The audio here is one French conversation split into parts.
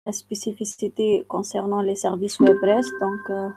la spécificité concernant les services web REST. Donc,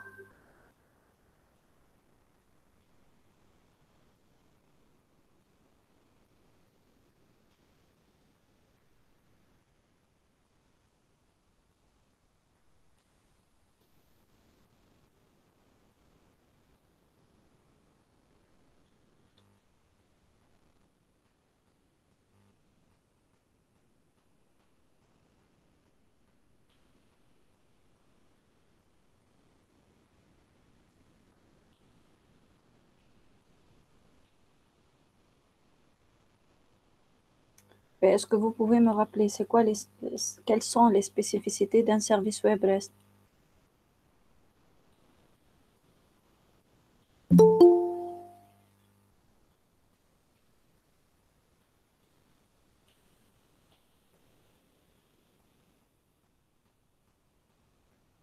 est-ce que vous pouvez me rappeler, quelles sont les spécificités d'un service web REST?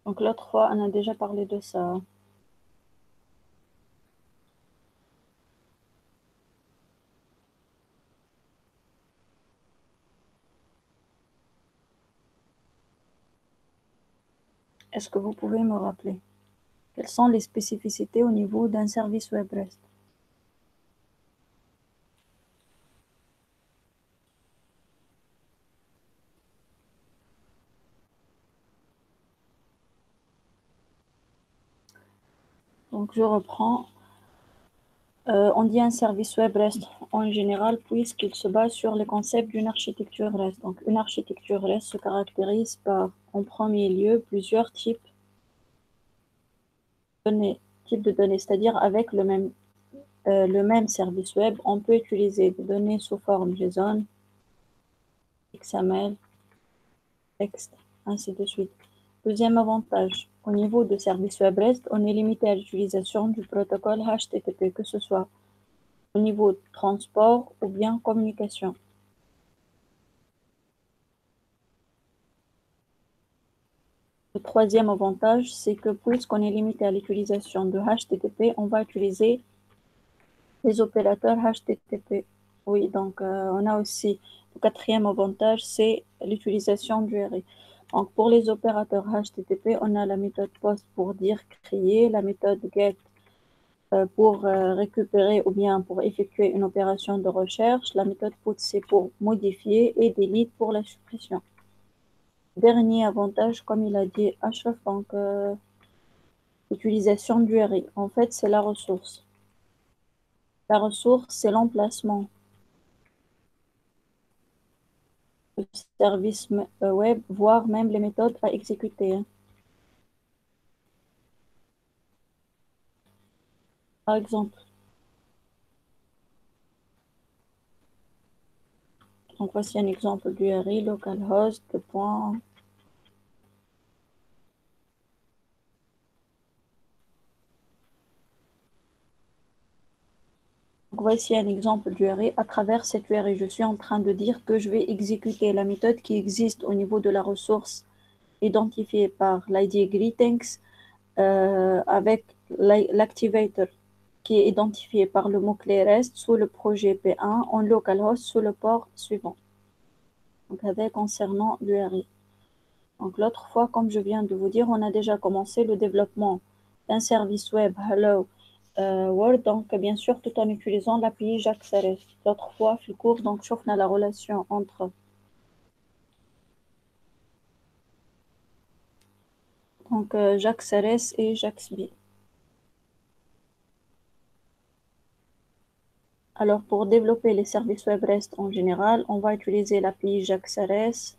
Donc, l'autre fois, on a déjà parlé de ça. Est-ce que vous pouvez me rappeler quelles sont les spécificités au niveau d'un service web REST? Donc, je reprends. On dit un service web REST en général puisqu'il se base sur les concepts d'une architecture REST. Donc, une architecture REST se caractérise par, en premier lieu, plusieurs types de données, c'est-à-dire avec le même service web, on peut utiliser des données sous forme JSON, XML, texte, ainsi de suite. Deuxième avantage, au niveau de service web REST, on est limité à l'utilisation du protocole HTTP, que ce soit au niveau de transport ou bien communication. Le troisième avantage, c'est que puisqu'on est limité à l'utilisation de HTTP, on va utiliser les opérateurs HTTP. Oui, donc on a aussi le quatrième avantage, c'est l'utilisation du RI. Donc pour les opérateurs HTTP, on a la méthode POST pour dire créer, la méthode GET pour récupérer ou bien pour effectuer une opération de recherche, la méthode PUT c'est pour modifier et delete pour la suppression. Dernier avantage, comme il a dit Ashraf, donc l'utilisation du RI. En fait, c'est la ressource. La ressource, c'est l'emplacement du service web, voire même les méthodes à exécuter. Par exemple, donc voici un exemple du RI, localhost, point. Donc voici un exemple du RI. À travers cette URI, je suis en train de dire que je vais exécuter la méthode qui existe au niveau de la ressource identifiée par l'ID greetings avec l'activator qui est identifié par le mot-clé REST sous le projet P1 en localhost sous le port suivant. Donc, avec concernant l'URI. Donc, l'autre fois, comme je viens de vous dire, on a déjà commencé le développement d'un service web Hello World, donc bien sûr, tout en utilisant l'API JAX-RS. L'autre fois, في الcours, donc, شفنا la relation entre donc, JAX-RS et JAX-B. Alors, pour développer les services web REST en général, on va utiliser l'API JAX-RS.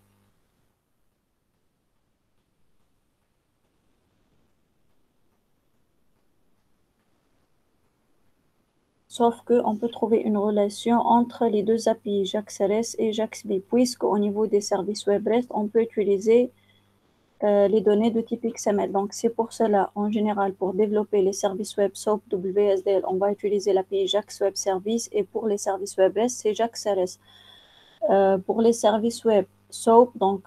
Sauf qu'on peut trouver une relation entre les deux API, JAX-RS et JAX-B, puisqu'au niveau des services web REST, on peut utiliser les données de type XML. Donc, c'est pour cela, en général, pour développer les services web SOAP WSDL, on va utiliser l'API JAX Web Service et pour les services web REST, c'est JAX-RS. Pour les services web SOAP, donc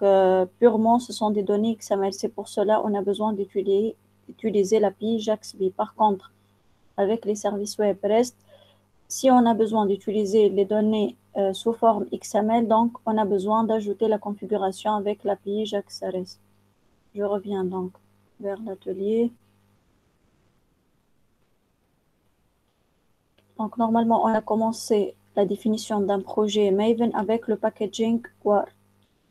purement, ce sont des données XML. C'est pour cela qu'on a besoin d'utiliser l'API JAX-B. Par contre, avec les services web REST, si on a besoin d'utiliser les données sous forme XML, donc on a besoin d'ajouter la configuration avec l'API JAX-RS. Je reviens donc vers l'atelier. Donc, normalement, on a commencé la définition d'un projet Maven avec le packaging WAR.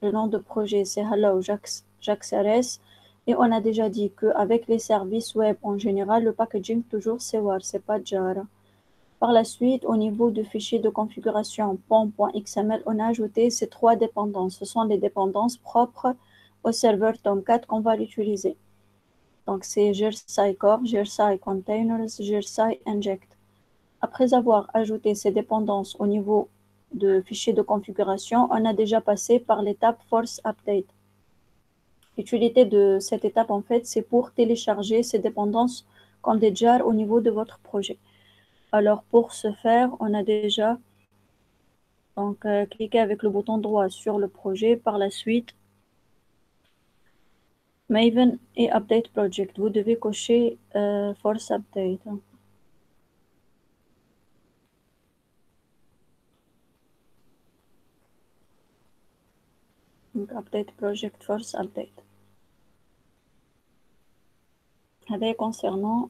Le nom de projet, c'est Hello JAX-RS. Et on a déjà dit qu'avec les services web en général, le packaging, toujours, c'est WAR, c'est pas Jara. Par la suite, au niveau du fichier de configuration pom.xml, on a ajouté ces 3 dépendances. Ce sont les dépendances propres au serveur Tomcat qu'on va l'utiliser. Donc, c'est Grsci Core, Grsci Containers, Grsci Inject. Après avoir ajouté ces dépendances au niveau de fichier de configuration, on a déjà passé par l'étape Force Update. L'utilité de cette étape, en fait, c'est pour télécharger ces dépendances comme des jars au niveau de votre projet. Alors, pour ce faire, on a déjà cliqué avec le bouton droit sur le projet. Par la suite, Maven et Update Project. Vous devez cocher Force Update. Donc, Update Project Force Update. Avec concernant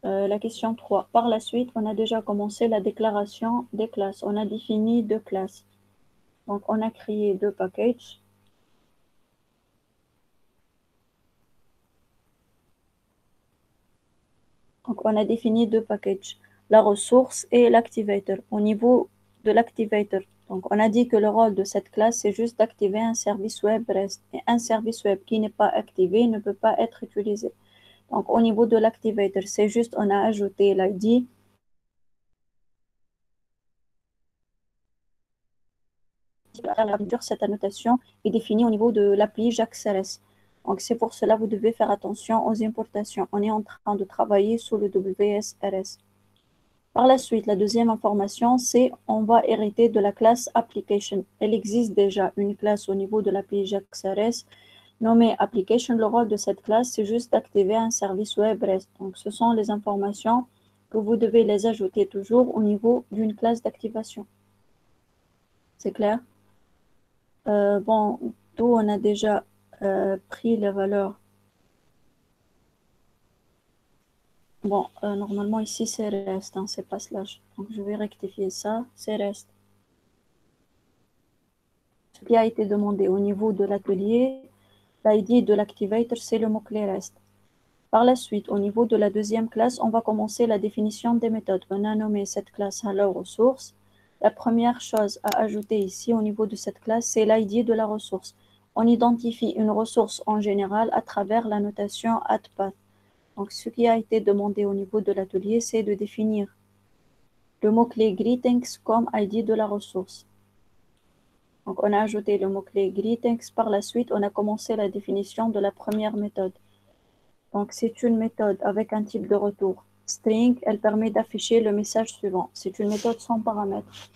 la question 3. Par la suite, on a déjà commencé la déclaration des classes. On a défini 2 classes. Donc, on a créé 2 packages. Donc, on a défini 2 packages, la ressource et l'activator. Au niveau de l'activator, donc on a dit que le rôle de cette classe, c'est juste d'activer un service web REST. Et un service web qui n'est pas activé ne peut pas être utilisé. Donc, au niveau de l'activator, c'est juste, on a ajouté l'ID. Cette annotation est définie au niveau de l'appli JAX-RS. Donc, c'est pour cela que vous devez faire attention aux importations. On est en train de travailler sous le WSRS. Par la suite, la deuxième information, c'est on va hériter de la classe Application. Elle existe déjà une classe au niveau de l'appli JAX-RS nommée Application. Le rôle de cette classe, c'est juste d'activer un service web REST. Donc, ce sont les informations que vous devez les ajouter toujours au niveau d'une classe d'activation. C'est clair? Bon, d'où on a déjà pris les valeurs. Bon, normalement ici c'est reste, hein, c'est pas slash. Donc je vais rectifier ça, c'est reste. Ce qui a été demandé au niveau de l'atelier, l'ID de l'activator, c'est le mot-clé reste. Par la suite, au niveau de la deuxième classe, on va commencer la définition des méthodes. On a nommé cette classe Hello Ressource. La première chose à ajouter ici au niveau de cette classe, c'est l'ID de la ressource. On identifie une ressource en général à travers la notation @path. Donc, ce qui a été demandé au niveau de l'atelier, c'est de définir le mot-clé greetings comme ID de la ressource. Donc, on a ajouté le mot-clé greetings. Par la suite, on a commencé la définition de la première méthode. Donc, c'est une méthode avec un type de retour string. Elle permet d'afficher le message suivant. C'est une méthode sans paramètres.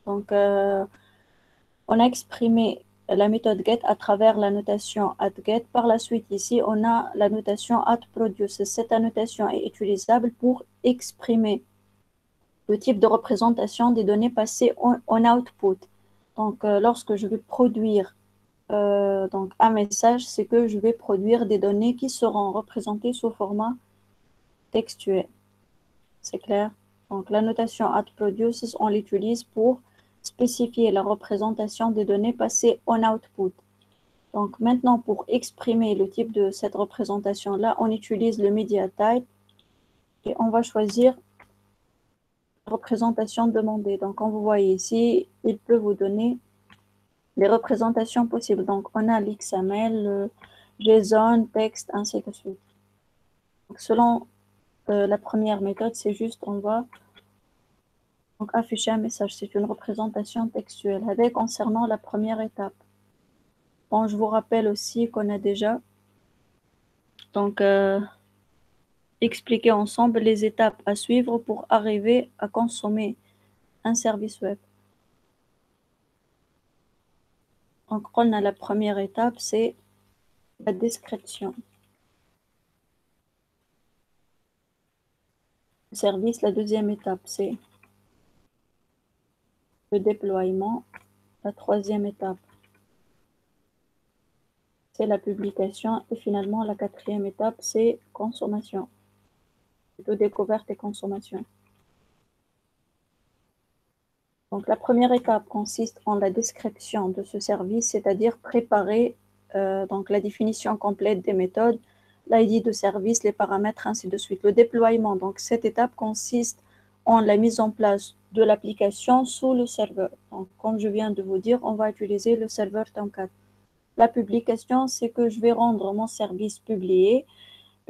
Donc, on a exprimé la méthode get à travers la notation @get. Par la suite, ici, on a la notation @produce. Cette annotation est utilisable pour exprimer le type de représentation des données passées en output. Donc, lorsque je vais produire donc un message, c'est que je vais produire des données qui seront représentées sous format textuel. C'est clair? Donc, la notation @produces, on l'utilise pour spécifier la représentation des données passées en output. Donc, maintenant, pour exprimer le type de cette représentation-là, on utilise le media type et on va choisir la représentation demandée. Donc, comme vous voyez ici, il peut vous donner les représentations possibles. Donc, on a l'XML, JSON, texte, ainsi de suite. Donc, selon la première méthode, c'est juste, on va donc afficher un message. C'est une représentation textuelle. Avec concernant la première étape. Bon, je vous rappelle aussi qu'on a déjà donc expliqué ensemble les étapes à suivre pour arriver à consommer un service web. Donc, on a la première étape, c'est la description. Le service, la deuxième étape, c'est le déploiement. La troisième étape, c'est la publication. Et finalement, la quatrième étape, c'est consommation. Plutôt découverte et consommation. Donc, la première étape consiste en la description de ce service, c'est-à-dire préparer donc la définition complète des méthodes, l'ID de service, les paramètres, ainsi de suite. Le déploiement, donc cette étape consiste en la mise en place de l'application sous le serveur. Donc, comme je viens de vous dire, on va utiliser le serveur Tomcat. La publication, c'est que je vais rendre mon service publié.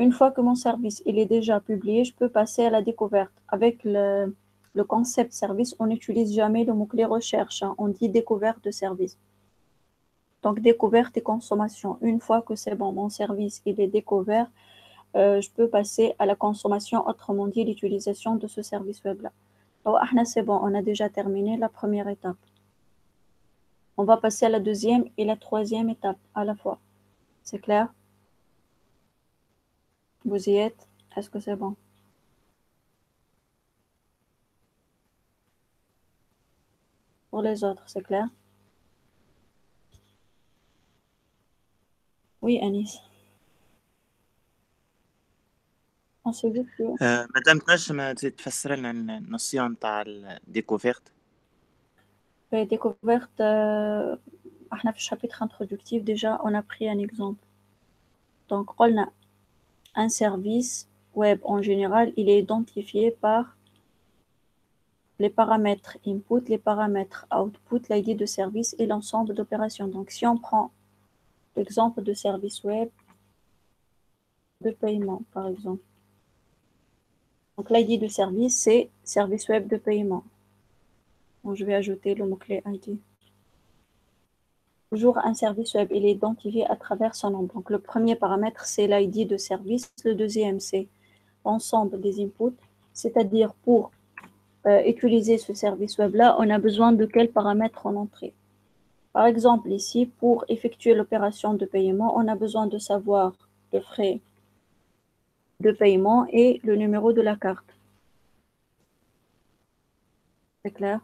Une fois que mon service il est déjà publié, je peux passer à la découverte. Avec le concept service, on n'utilise jamais le mot-clé recherche, hein. On dit découverte de service. Donc, découverte et consommation. Une fois que c'est bon, mon service il est découvert, je peux passer à la consommation, autrement dit l'utilisation de ce service web-là. Donc, c'est bon, on a déjà terminé la première étape. On va passer à la deuxième et la troisième étape à la fois. C'est clair? Vous y êtes? Est-ce que c'est bon? Pour les autres, c'est clair? Oui, Anis. On se dit que مدام تنجم تزيد تفسر لنا النوسيون نتاع الديكوفيرت؟ découverte, احنا في الشابيتر introductif déjà, on a pris un exemple. Donc, on a un service web en général, il est identifié par les paramètres input, les paramètres output, l'ID de service et l'ensemble d'opérations. Donc, si on prend l'exemple de service web de paiement, par exemple. Donc, l'ID de service, c'est service web de paiement. Donc, je vais ajouter le mot-clé ID. Toujours un service web, il est identifié à travers son nom. Donc, le premier paramètre, c'est l'ID de service. Le deuxième, c'est l'ensemble des inputs. C'est-à-dire, pour utiliser ce service web-là, on a besoin de quels paramètres en entrée. Par exemple, ici, pour effectuer l'opération de paiement, on a besoin de savoir le frais de paiement et le numéro de la carte. C'est clair?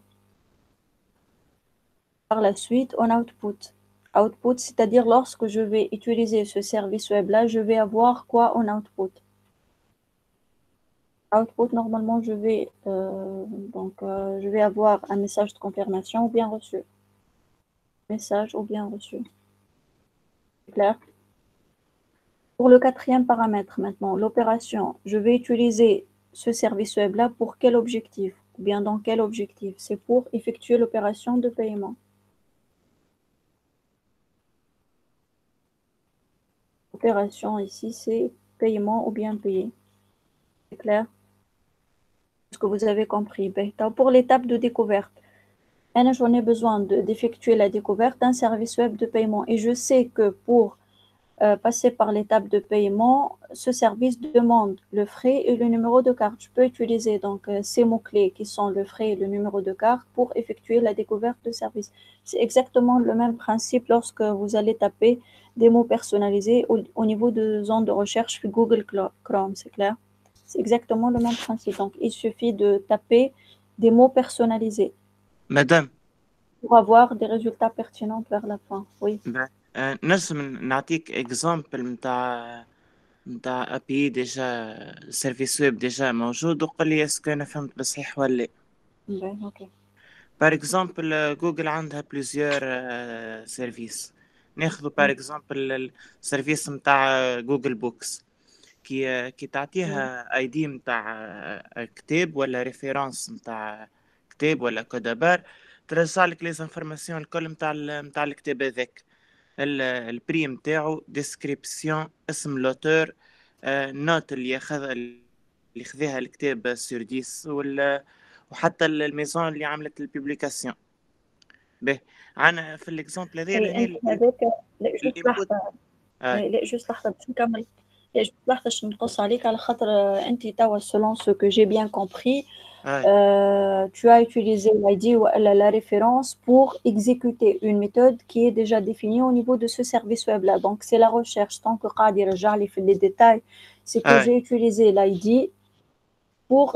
Par la suite, on output. Output, c'est-à-dire lorsque je vais utiliser ce service web-là, je vais avoir quoi en output? Output, normalement, je vais avoir un message de confirmation ou bien reçu. Message ou bien reçu. C'est clair? Pour le quatrième paramètre maintenant, l'opération, je vais utiliser ce service web-là pour quel objectif? Ou bien dans quel objectif? C'est pour effectuer l'opération de paiement. Opération ici, c'est paiement ou bien payer. C'est clair? Est-ce que vous avez compris? Pour l'étape de découverte, j'en ai besoin d'effectuer la découverte d'un service web de paiement. Et je sais que pour passer par l'étape de paiement, ce service demande le frais et le numéro de carte. Je peux utiliser donc ces mots-clés qui sont le frais et le numéro de carte pour effectuer la découverte de service. C'est exactement le même principe lorsque vous allez taper des mots personnalisés au niveau de zone de recherche sur Google Chrome, c'est clair? C'est exactement le même principe. Donc, il suffit de taper des mots personnalisés مدام pour avoir des résultats pertinents vers la fin. Oui. نجم نعطيك اكزامبل نتاع ابي ديجا سيرفيس ويب ديجا موجود وقل لي اسكو انا فهمت بصحيح ولا لا. Ok. بار اكزامبل جوجل عندها بليزيور سيرفيس. ناخذ بار اكزامبل السيرفيس نتاع جوجل بوكس كي تعطيها اي دي نتاع كتاب ولا ريفيرانس نتاع كتاب ولا كودابار ترجع لك لي انفورماسيون الكل نتاع الكتاب هذاك، البري نتاعو، ديسكريبسيون، اسم لوتور، نوت اللي خذاها الكتاب سور 10 وحتى الميزون اللي عملت الببليكاسيون. به عنا في الاكزامبل هذا اي انت هنا هذاك لا جوست الانبوت. لحظه لا جوست لحظه باش نكمل. لا جوست لحظه باش نقص عليك على خاطر انت توا selon ce que j'ai bien compris tu as utilisé l'ID ou la référence pour exécuter une méthode qui est déjà définie au niveau de ce service web là. Donc c'est la recherche tant que قاعد يرجع لي في les détails, c'est que j'ai utilisé l'ID pour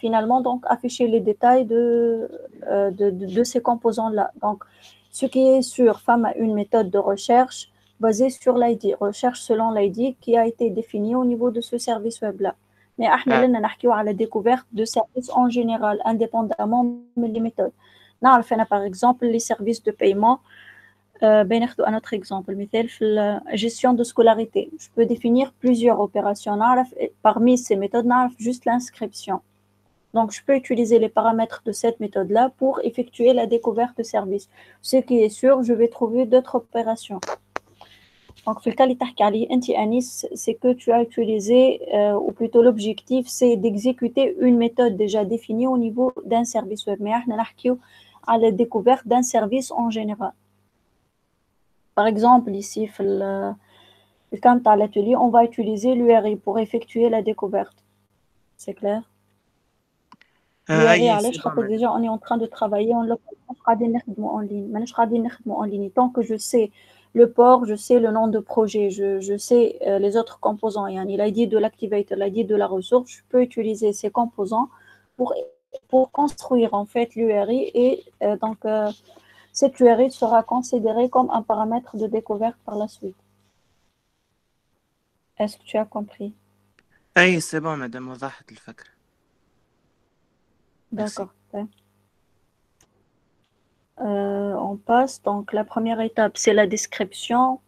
finalement donc afficher les détails de ces composants là. Donc ce qui est sûr, femme a une méthode de recherche basé sur l'ID, recherche selon l'ID qui a été défini au niveau de ce service web-là. Mais احنا لنا نحكيو على découverte de services en général, indépendamment des méthodes. نعرف أنا par exemple les services de paiement. بناخدو un autre exemple, مثال في la gestion de scolarité. Je peux définir plusieurs opérations. نعرف parmi ces méthodes, نعرف juste l'inscription. Donc, je peux utiliser les paramètres de cette méthode-là pour effectuer la découverte de service. Ce qui est sûr, je vais trouver d'autres opérations. Donc, في الكالي تحكي عليه أنت أنيس, c'est que tu as utilisé, ou plutôt l'objectif, c'est d'exécuter une méthode déjà définie au niveau d'un service web. Mais احنا نحكيو على la découverte d'un service en général. Par exemple, ici, le cas de l'atelier, on va utiliser l'URI pour effectuer la découverte. C'est clair? اي علاش سي خاطر بون. déjà on est en train de travailler en local مش قاعدين نخدموا en ligne ماناش قاعدين نخدموا en ligne tant que je sais le port je sais le nom de projet je sais les autres composants يعني l'ID de l'activator l'ID de la ressource je peux utiliser ces composants pour construire en fait l'URI et donc cette URI sera considérée comme un paramètre de découverte par la suite. Est-ce que tu as compris? اي سي بون مدام، وضحت الفكرة. ميرسي. D'accord. On passe, donc la première étape, c'est la description.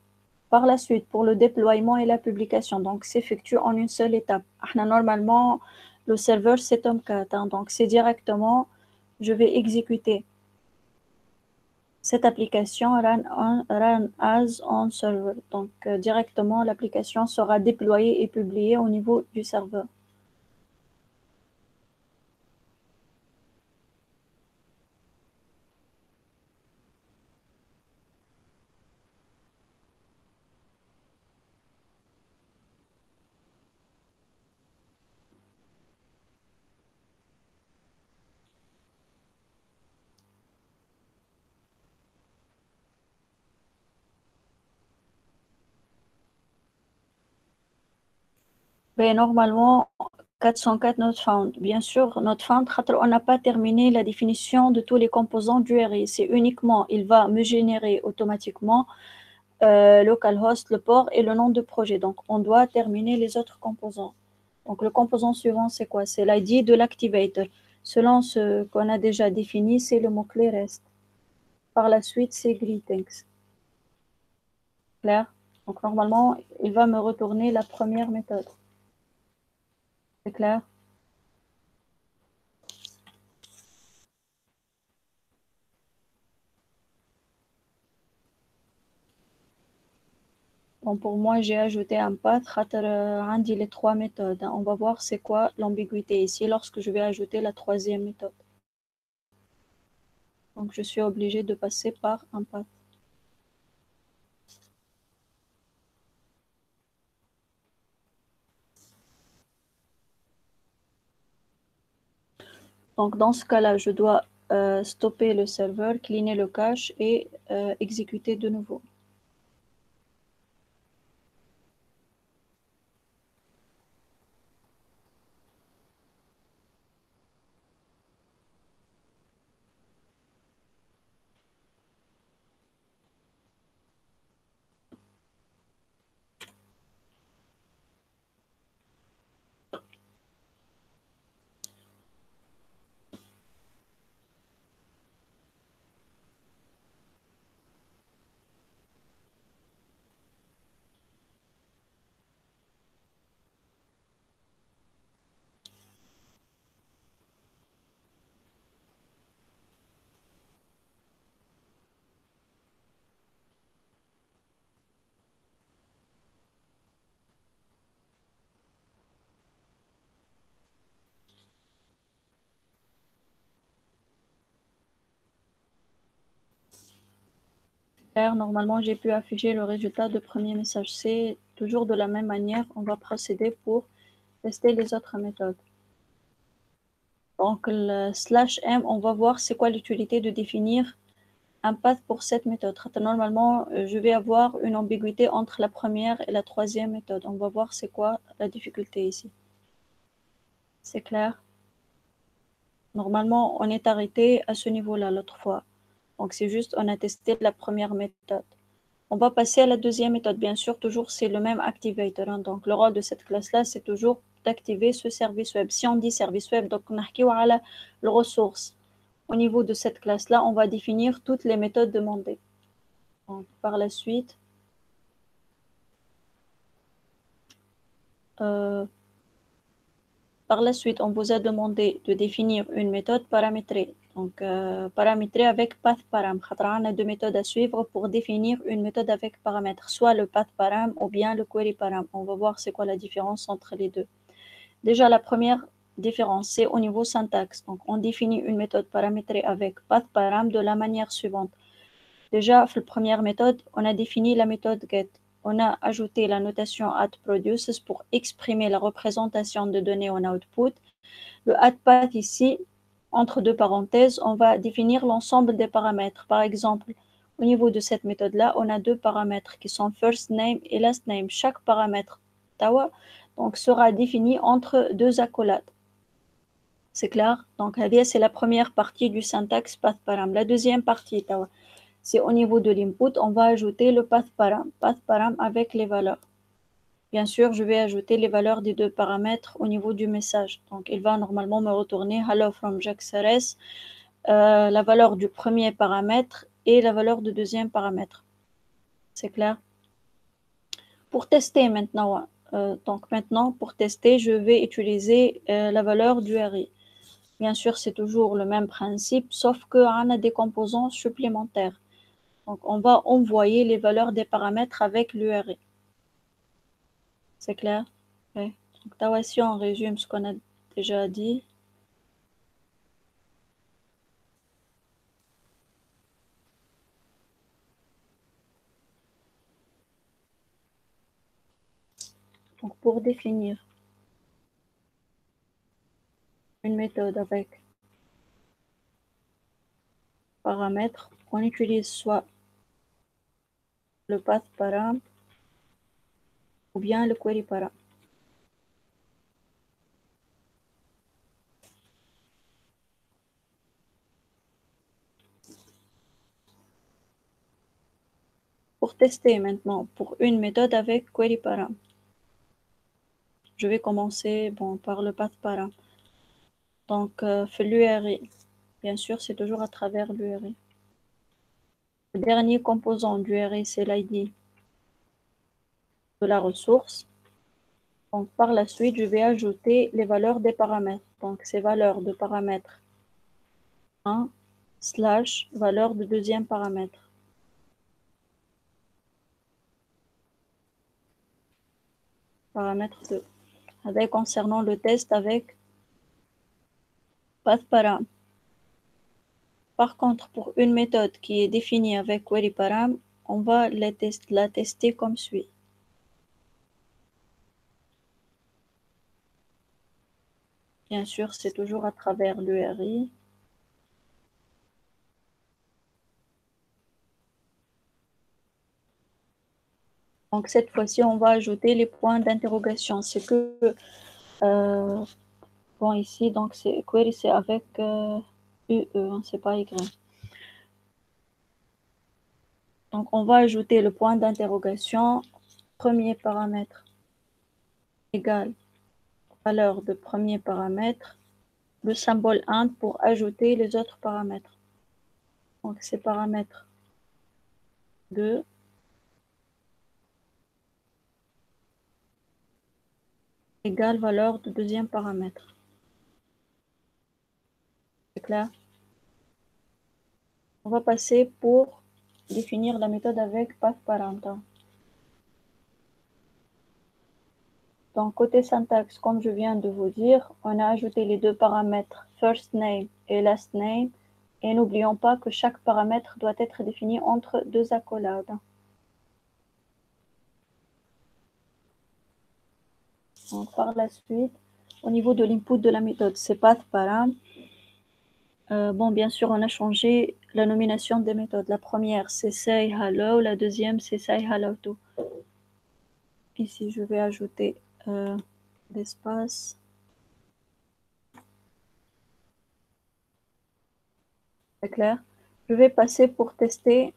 Par la suite, pour le déploiement et la publication, donc s'effectue en une seule étape. Normalement, le serveur, c'est Tomcat, hein, donc c'est directement, je vais exécuter cette application run as on server. Donc, directement, l'application sera déployée et publiée au niveau du serveur. Mais normalement, 404 not found. Bien sûr, not found, on n'a pas terminé la définition de tous les composants du RI. C'est uniquement, il va me générer automatiquement localhost, le port et le nom de projet. Donc, on doit terminer les autres composants. Donc, le composant suivant, c'est quoi? C'est l'ID de l'activator. Selon ce qu'on a déjà défini, c'est le mot-clé reste. Par la suite, c'est greetings. Clair? Donc, normalement, il va me retourner la première méthode. C'est clair? Bon, pour moi, j'ai ajouté un path, dit les trois méthodes. On va voir c'est quoi l'ambiguïté ici lorsque je vais ajouter la troisième méthode. Donc, je suis obligée de passer par un path. Donc, dans ce cas-là, je dois stopper le serveur, cleaner le cache et exécuter de nouveau. Normalement, j'ai pu afficher le résultat de premier message. C'est toujours de la même manière, on va procéder pour tester les autres méthodes. Donc, le /m, on va voir c'est quoi l'utilité de définir un path pour cette méthode. Normalement, je vais avoir une ambiguïté entre la première et la troisième méthode. On va voir c'est quoi la difficulté ici. C'est clair? Normalement, on est arrêté à ce niveau-là l'autre fois. Donc, c'est juste, on a testé la première méthode. On va passer à la deuxième méthode. Bien sûr, toujours, c'est le même activator. Hein. Donc, le rôle de cette classe-là, c'est toujours d'activer ce service web. Si on dit service web, donc on a le ressource. Au niveau de cette classe-là, on va définir toutes les méthodes demandées. Donc, par la suite, on vous a demandé de définir une méthode paramétrée. Donc, paramétrée avec path_param. On a deux méthodes à suivre pour définir une méthode avec paramètres, soit le path_param ou bien le query_param. On va voir c'est quoi la différence entre les deux. Déjà, la première différence, c'est au niveau syntaxe. Donc, on définit une méthode paramétrée avec path_param de la manière suivante. Déjà, pour la première méthode, on a défini la méthode get. On a ajouté la notation @produces pour exprimer la représentation de données en output. Le @path ici, entre deux parenthèses, on va définir l'ensemble des paramètres. Par exemple, au niveau de cette méthode-là, on a deux paramètres qui sont first name et last name. Chaque paramètre tawa donc, sera défini entre deux accolades. C'est clair? Donc, c'est la première partie du syntaxe path_param. La deuxième partie, tawa, c'est au niveau de l'input, on va ajouter le path_param avec les valeurs. Bien sûr, je vais ajouter les valeurs des deux paramètres au niveau du message. Donc, il va normalement me retourner hello from JAX-RS, la valeur du premier paramètre et la valeur du deuxième paramètre. C'est clair? Pour tester maintenant, pour tester, je vais utiliser la valeur du RI. Bien sûr, c'est toujours le même principe, sauf qu'on a des composants supplémentaires. Donc, on va envoyer les valeurs des paramètres avec l'URI. C'est clair? Oui. Donc, voici on résume ce qu'on a déjà dit. Donc, pour définir une méthode avec paramètres, on utilise soit le path_param ou bien le query_param. Pour tester maintenant, pour une méthode avec query_param, je vais commencer par le path_param. Donc, l'URI, bien sûr, c'est toujours à travers l'URI. Le dernier composant du URI, c'est l'ID de la ressource. Donc, par la suite, je vais ajouter les valeurs des paramètres. Donc, ces valeurs de paramètre 1 / valeur de deuxième paramètre. Paramètre 2. Avec concernant le test avec path_param. Par contre, pour une méthode qui est définie avec query_param, on va la tester comme suit. Bien sûr, c'est toujours à travers l'URI. Donc, cette fois-ci, on va ajouter les points d'interrogation. C'est que, ici, donc, c'est query, c'est avec UE, hein, c'est pas Y. Donc, on va ajouter le point d'interrogation, premier paramètre égale valeur de premier paramètre, le symbole int pour ajouter les autres paramètres. Donc, c'est paramètre 2 égale valeur de deuxième paramètre. C'est clair? On va passer pour définir la méthode avec path_param. Donc, côté syntaxe, comme je viens de vous dire, on a ajouté les deux paramètres first name et last name. Et n'oublions pas que chaque paramètre doit être défini entre deux accolades. Donc, par la suite, au niveau de l'input de la méthode, c'est path_param. Bien sûr, on a changé la nomination des méthodes. La première, c'est say hello. La deuxième, c'est say hello to. Ici, je vais ajouter l'espace. C'est clair? Je vais passer pour tester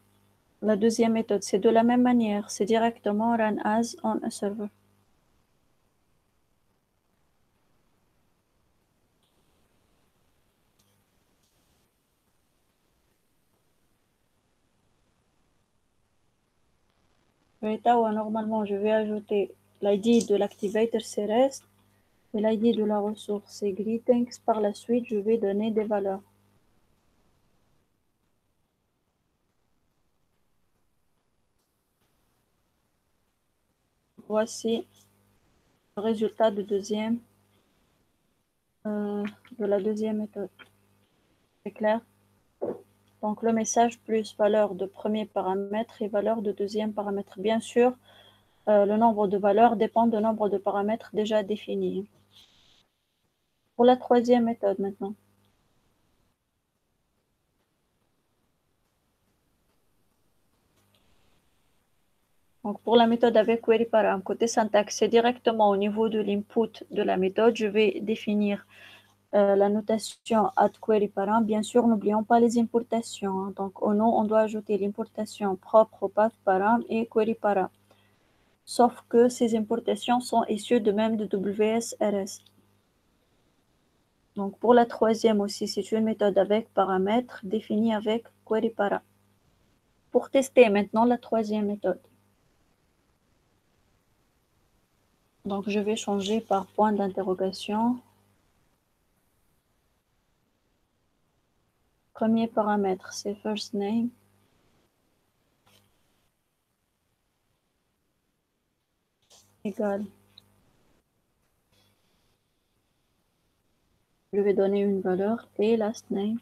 La deuxième méthode, c'est de la même manière. C'est directement run as on a server. Normalement, je vais ajouter l'ID de l'activator, c'est rest, et l'ID de la ressource, c'est greetings. Par la suite, je vais donner des valeurs. Voici le résultat de la deuxième méthode. C'est clair? Donc, le message plus valeur de premier paramètre et valeur de deuxième paramètre. Bien sûr, le nombre de valeurs dépend du nombre de paramètres déjà définis. Pour la troisième méthode maintenant. Donc, pour la méthode avec query param, côté syntaxe, c'est directement au niveau de l'input de la méthode. Je vais définir la notation @queryParam. Bien sûr, n'oublions pas les importations. Hein. Donc, au nom, on doit ajouter l'importation propre au path_param et queryParam. Sauf que ces importations sont issues de même de WSRS. Donc, pour la troisième aussi, c'est une méthode avec paramètres définie avec queryParam. Pour tester maintenant la troisième méthode. Donc, je vais changer par point d'interrogation. Premier paramètre, c'est first name. Égal. Je vais donner une valeur et last name.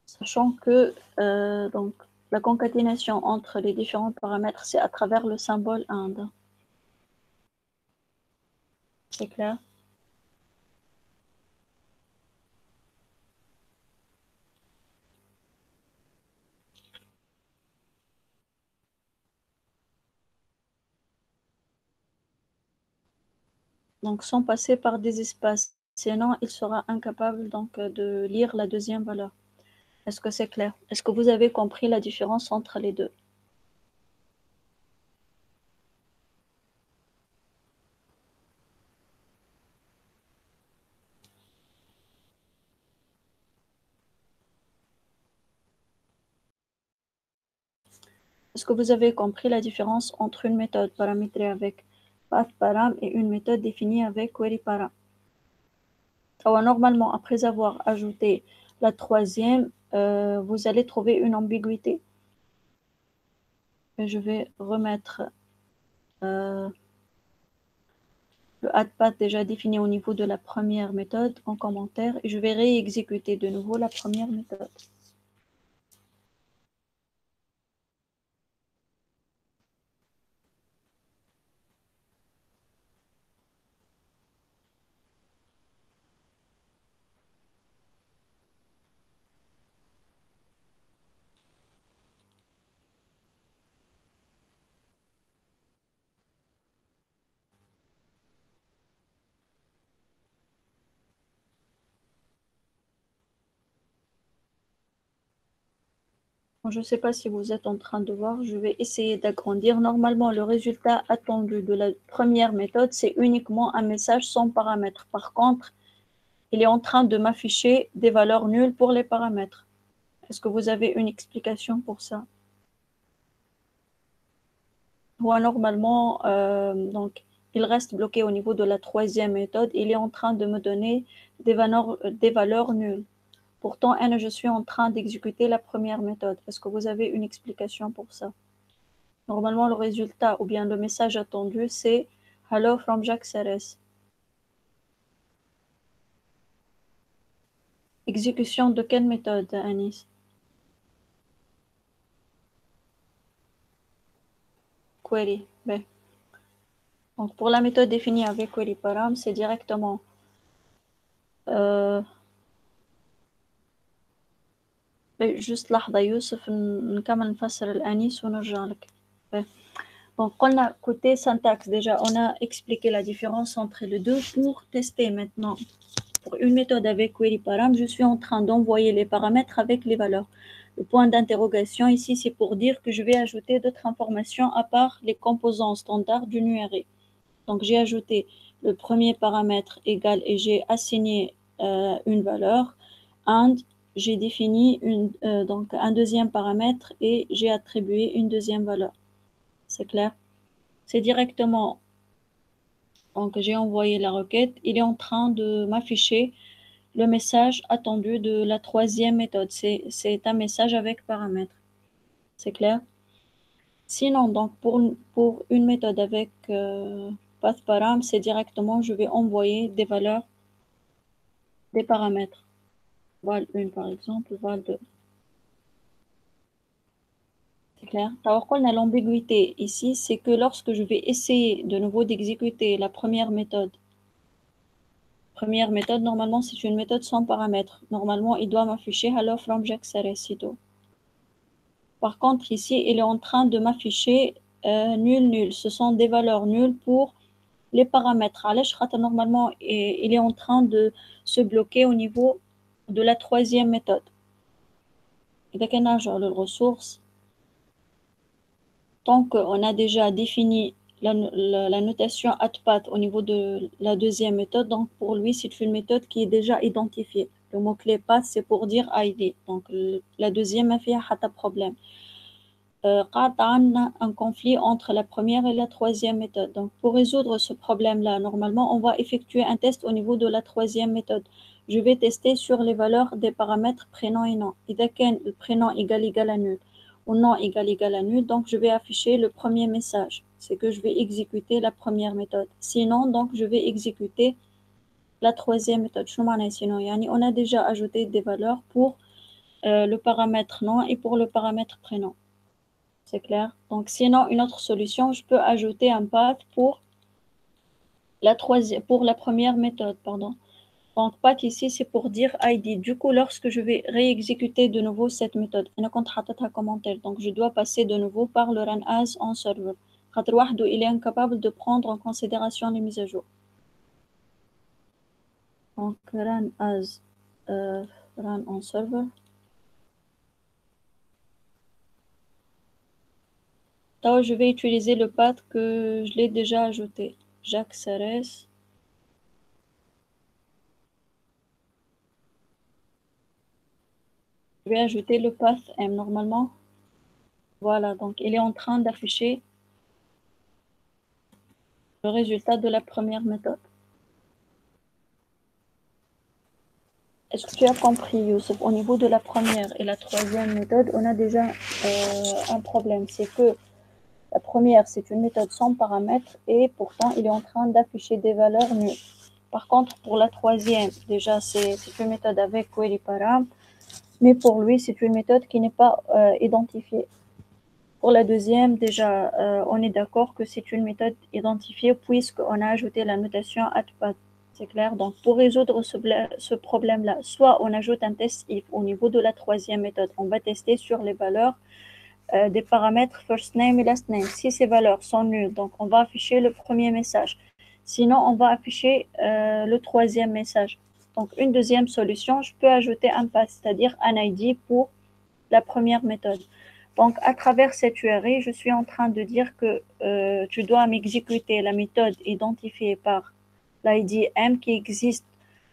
Sachant que donc, la concaténation entre les différents paramètres, c'est à travers le symbole and. C'est clair? Donc, sans passer par des espaces. Sinon, il sera incapable donc, de lire la deuxième valeur. Est-ce que c'est clair? Est-ce que vous avez compris la différence entre les deux? Est-ce que vous avez compris la différence entre une méthode paramétrée avec path_param et une méthode définie avec query_param? Alors, normalement, après avoir ajouté la troisième, vous allez trouver une ambiguïté. Et je vais remettre le add_path déjà défini au niveau de la première méthode en commentaire et je vais réexécuter de nouveau la première méthode. Je ne sais pas si vous êtes en train de voir, je vais essayer d'agrandir. Normalement, le résultat attendu de la première méthode, c'est uniquement un message sans paramètres. Par contre, il est en train de m'afficher des valeurs nulles pour les paramètres. Est-ce que vous avez une explication pour ça? Ouais, normalement, donc, il reste bloqué au niveau de la troisième méthode. Il est en train de me donner des valeurs nulles. Pourtant, je suis en train d'exécuter la première méthode. Est-ce que vous avez une explication pour ça? Normalement, le résultat ou bien le message attendu, c'est Hello from Jacques Serres. Exécution de quelle méthode, Anis? Query. B. Donc, pour la méthode définie avec query param, c'est directement juste لحظة يوسف نكمل نفسر الأنيس ونرجع لك. Donc, قلنا côté syntaxe déjà, on a expliqué la différence entre les deux pour tester maintenant. pour une méthode avec query param, je suis en train d'envoyer les paramètres avec les valeurs. Le point d'interrogation ici, c'est pour dire que je vais ajouter d'autres informations à part les composants standards d'une URI. Donc, j'ai ajouté le premier paramètre égal et j'ai assigné une valeur. And, j'ai défini donc un deuxième paramètre et j'ai attribué une deuxième valeur. C'est clair? C'est directement, donc j'ai envoyé la requête. Il est en train de m'afficher le message attendu de la troisième méthode. C'est un message avec paramètre. C'est clair? Sinon, donc pour une méthode avec path param, c'est directement, je vais envoyer des valeurs, des paramètres. Val1 par exemple, val2. C'est clair? Alors qu'on a l'ambiguïté ici, c'est que lorsque je vais essayer de nouveau d'exécuter la première méthode, normalement, c'est une méthode sans paramètres. Normalement, il doit m'afficher hello from jaxares. Par contre, ici, il est en train de m'afficher nul, nul. Ce sont des valeurs nulles pour les paramètres. Normalement, il est en train de se bloquer au niveau de la troisième méthode. إذا كان نرجع للressources, tant qu'on a déjà défini la notation @path au niveau de la deuxième méthode, donc pour lui, c'est une méthode qui est déjà identifiée. Le mot-clé path, c'est pour dire ID. Donc, la deuxième, il n'y a pas de problème. Un conflit entre la première et la troisième méthode. Donc, pour résoudre ce problème-là, normalement, on va effectuer un test au niveau de la troisième méthode. Je vais tester sur les valeurs des paramètres prénom et nom. Et dès que le prénom égal à nul ou nom égal à nul, donc je vais afficher le premier message. C'est que je vais exécuter la première méthode. Sinon, donc, je vais exécuter la troisième méthode. Sinon, on a déjà ajouté des valeurs pour le paramètre nom et pour le paramètre prénom. C'est clair? Donc, sinon, une autre solution, je peux ajouter un path pour la première méthode, pardon. Donc, path ici, c'est pour dire ID. Du coup, lorsque je vais réexécuter de nouveau cette méthode, donc je dois passer de nouveau par le run as en serveur. Il est incapable de prendre en considération les mises à jour. Donc, run as, run en serveur. Là, je vais utiliser le path que je l'ai déjà ajouté. jaxares. Je vais ajouter le path M normalement. Voilà, donc il est en train d'afficher le résultat de la première méthode. Est-ce que tu as compris, Youssef? Au niveau de la première et la troisième méthode, on a déjà un problème. C'est que la première, c'est une méthode sans paramètres et pourtant, il est en train d'afficher des valeurs nulles. Par contre, pour la troisième, déjà, c'est une méthode avec query param, mais pour lui, c'est une méthode qui n'est pas identifiée. Pour la deuxième, déjà, on est d'accord que c'est une méthode identifiée puisqu'on a ajouté la notation @path. C'est clair? Donc, pour résoudre ce problème-là, soit on ajoute un test if au niveau de la troisième méthode. On va tester sur les valeurs des paramètres first name et last name. Si ces valeurs sont nulles, donc on va afficher le premier message. Sinon, on va afficher le troisième message. Donc, une deuxième solution, je peux ajouter un path, c'est-à-dire un ID pour la première méthode. Donc, à travers cette URI, je suis en train de dire que tu dois m'exécuter la méthode identifiée par l'ID M qui existe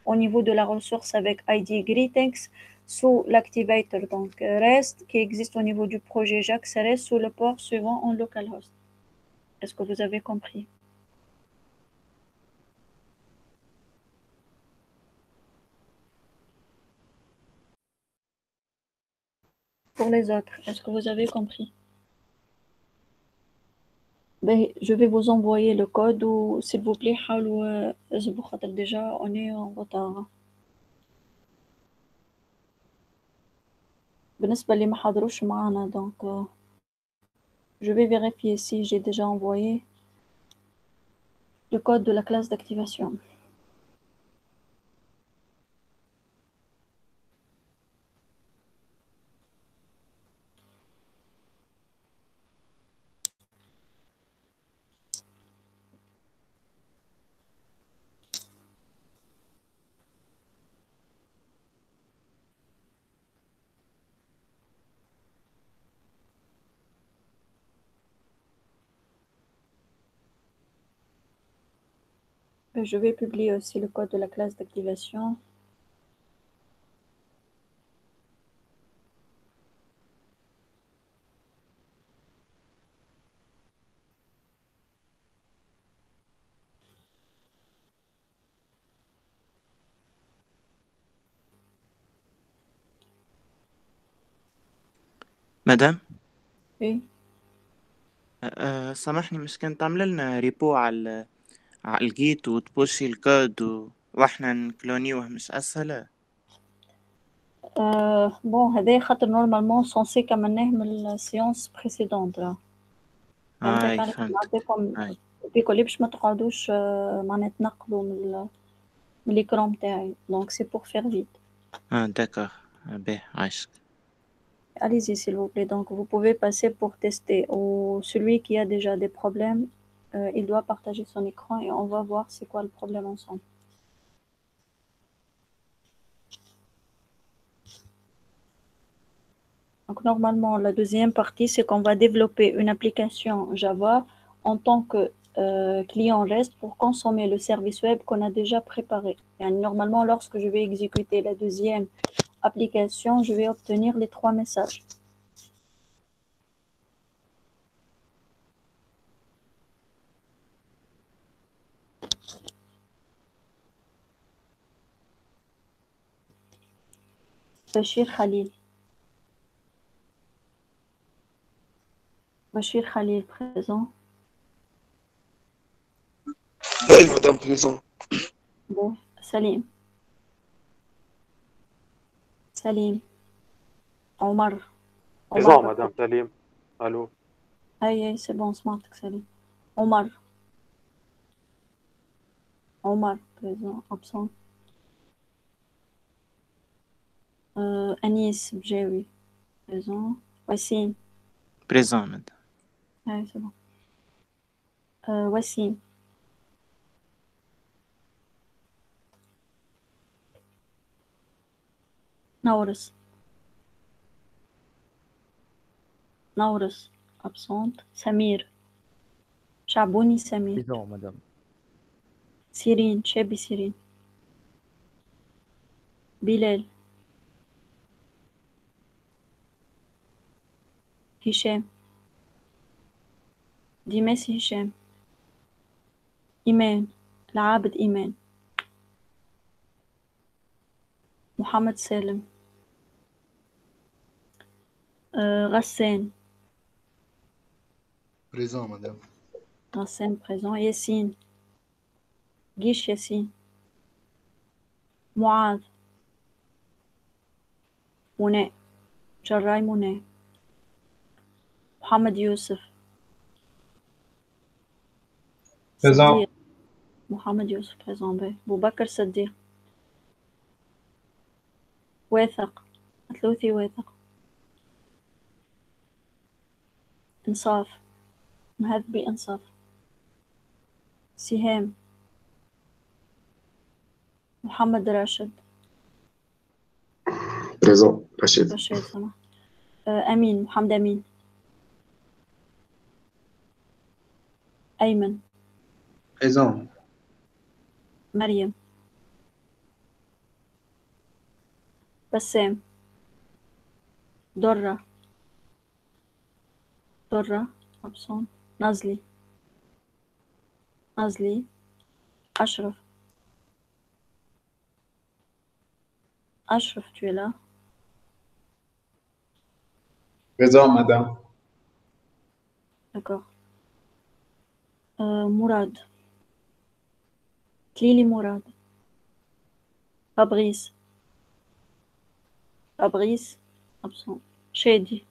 au niveau de la ressource avec ID greetings sous l'activator, donc REST, qui existe au niveau du projet jaxares sous le port suivant en localhost. Est-ce que vous avez compris? Pour les autres, est-ce que vous avez compris? Ben, je vais vous envoyer le code ou s'il vous plaît, déjà on est en retard. بالنسبة اللي ما حضروش معانا donc je vais vérifier si j'ai déjà envoyé le code de la classe d'activation. Je vais publier aussi le code de la classe d'activation. مدام Oui. سامحني، مش كنت تعمل لنا ريبو على الجيت وتبوشي الكود واحنا نكلونيوه، مش أسهل؟ بون هذا خاطر نورمالمون سونسي كملناه من السيونس بريسيدونت راه. فهمت هاي فانا فهمت. نعطيكم هاي بيكو لي باش ما تقعدوش معناها تنقلوا من l'écran بتاعي. Donc c'est pour faire vite. داكوغ. باهي عايشك. Allez-y s'il vous plaît. Donc vous pouvez passer pour tester. Ou celui qui a déjà des problèmes, il doit partager son écran et on va voir c'est quoi le problème ensemble. Donc normalement, la deuxième partie, c'est qu'on va développer une application Java en tant que client REST pour consommer le service web qu'on a déjà préparé. Et normalement, lorsque je vais exécuter la deuxième application, je vais obtenir les 3 messages. Bachir Khalil. Bachir Khalil, présent. Oui, madame, présent. Bon, Salim. Salim. Omar. Omar. Présent, madame Salim. Allô. Aïe, c'est bon, سمعتك Salim. Omar. Omar, présent, absent. Anis Bjawi, présent. Wassim. بريزون مدام. Ouais, c'est bon. Wassim. Naurus. Naurus, absente. Samir. Chabouni Samir. Présent, madame. Cyrine, Chebi Cyrine. Bilal. Hicham. Dimes Hicham. إيمان. العابد إيمان. محمد سالم. غسان. Présent, madame. غسان présent. ياسين. جيش ياسين. معاذ. منى. جراي منى. محمد يوسف. Présent. صديق. محمد يوسف présent به. أبو بكر صديق. واثق. مثلوثي واثق. إنصاف. مهذبي إنصاف. سهام. محمد راشد. Présent, Rachid. رشيد سمح. أمين. محمد أمين. أيمن. Présent. مريم. بسام. درة. درة أبصون. نازلي. نازلي. أشرف. أشرف tu es là. Présent, madame. D'accord. مراد. كليلي مراد. فابريس. فابريس absent. شادي.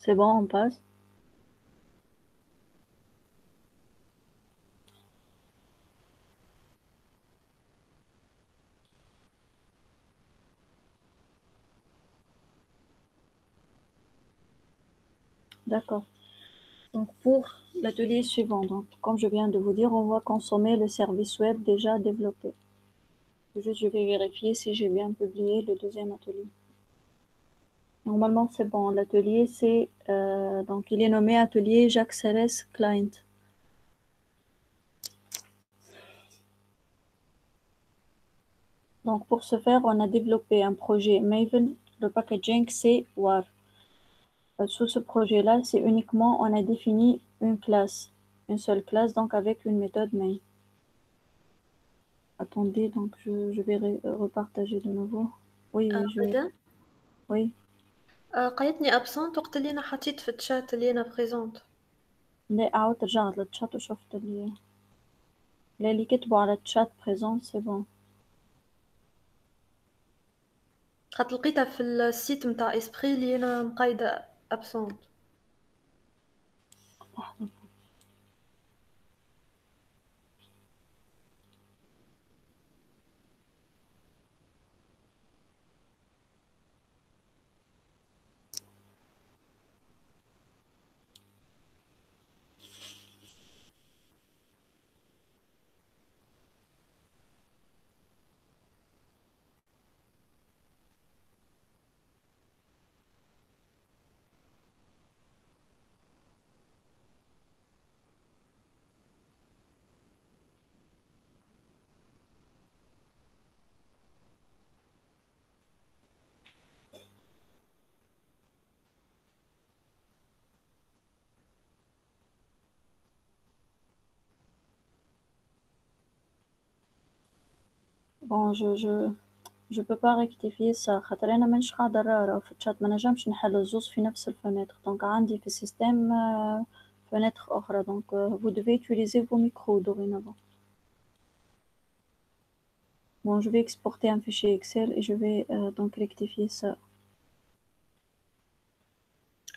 C'est bon, on passe. D'accord. Donc pour l'atelier suivant, donc, comme je viens de vous dire, on va consommer le service web déjà développé. Juste, je vais vérifier si j'ai bien publié le deuxième atelier. Normalement, c'est bon. L'atelier, c'est donc il est nommé atelier Jacques Serres Client. Donc pour ce faire, on a développé un projet Maven. Le packaging, c'est WAR. Sous ce projet-là, c'est uniquement, on a défini une classe, une seule classe, donc avec une méthode main. Attendez, donc je vais repartager de nouveau. Oui, oui, je vais. غدا Oui. قالتني ابسنت وقت اللي انا حطيت في الشات اللي انا بريزونت. لا عاودت رجعت للتشات وشفت اللي كتبوا على التشات بريزون سي بون. خاطر لقيتها في السيت نتاع اسبري اللي انا مقايده ابسنت. Bon, je peux pas rectifier ça. خاطر أنا مانيش قاعدة نرى في الشات، ما نجمش نحل الزوز في نفس الفenêtre. Donc عندي في السيستم fenêtre أخرى. Donc vous devez utiliser vos micros dorénavant. Bon, je vais exporter un fichier Excel et je vais donc rectifier ça.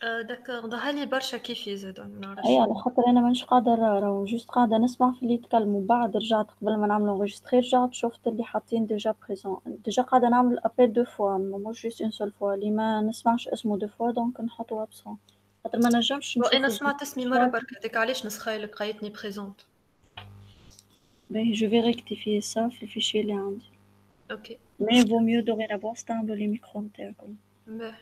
داكور ظهرلي برشا كيفي زاد ما نعرفش. أي على خاطر أنا مانيش قاعدة نرى، وجست قاعدة نسمع في اللي يتكلموا. بعد رجعت قبل ما نعمل enregistrer، رجعت شفت اللي حاطين ديجا بريزون. ديجا قاعدة نعمل أبل دو فوا، مش جست اون سول فوا. اللي ما نسمعش اسمه دو فوا دونك نحطو أبسون، خاطر ما نجمش نشوف. انا سمعت اسمي مره برك، هذاك علاش نسخايلك قايتني بريزونت. باهي جو في ريكتيفيي سا في الفيشي اللي عندي. اوكي مي فو ميو دوغينافون استعملوا لي ميكرو نتاعكم. باهي.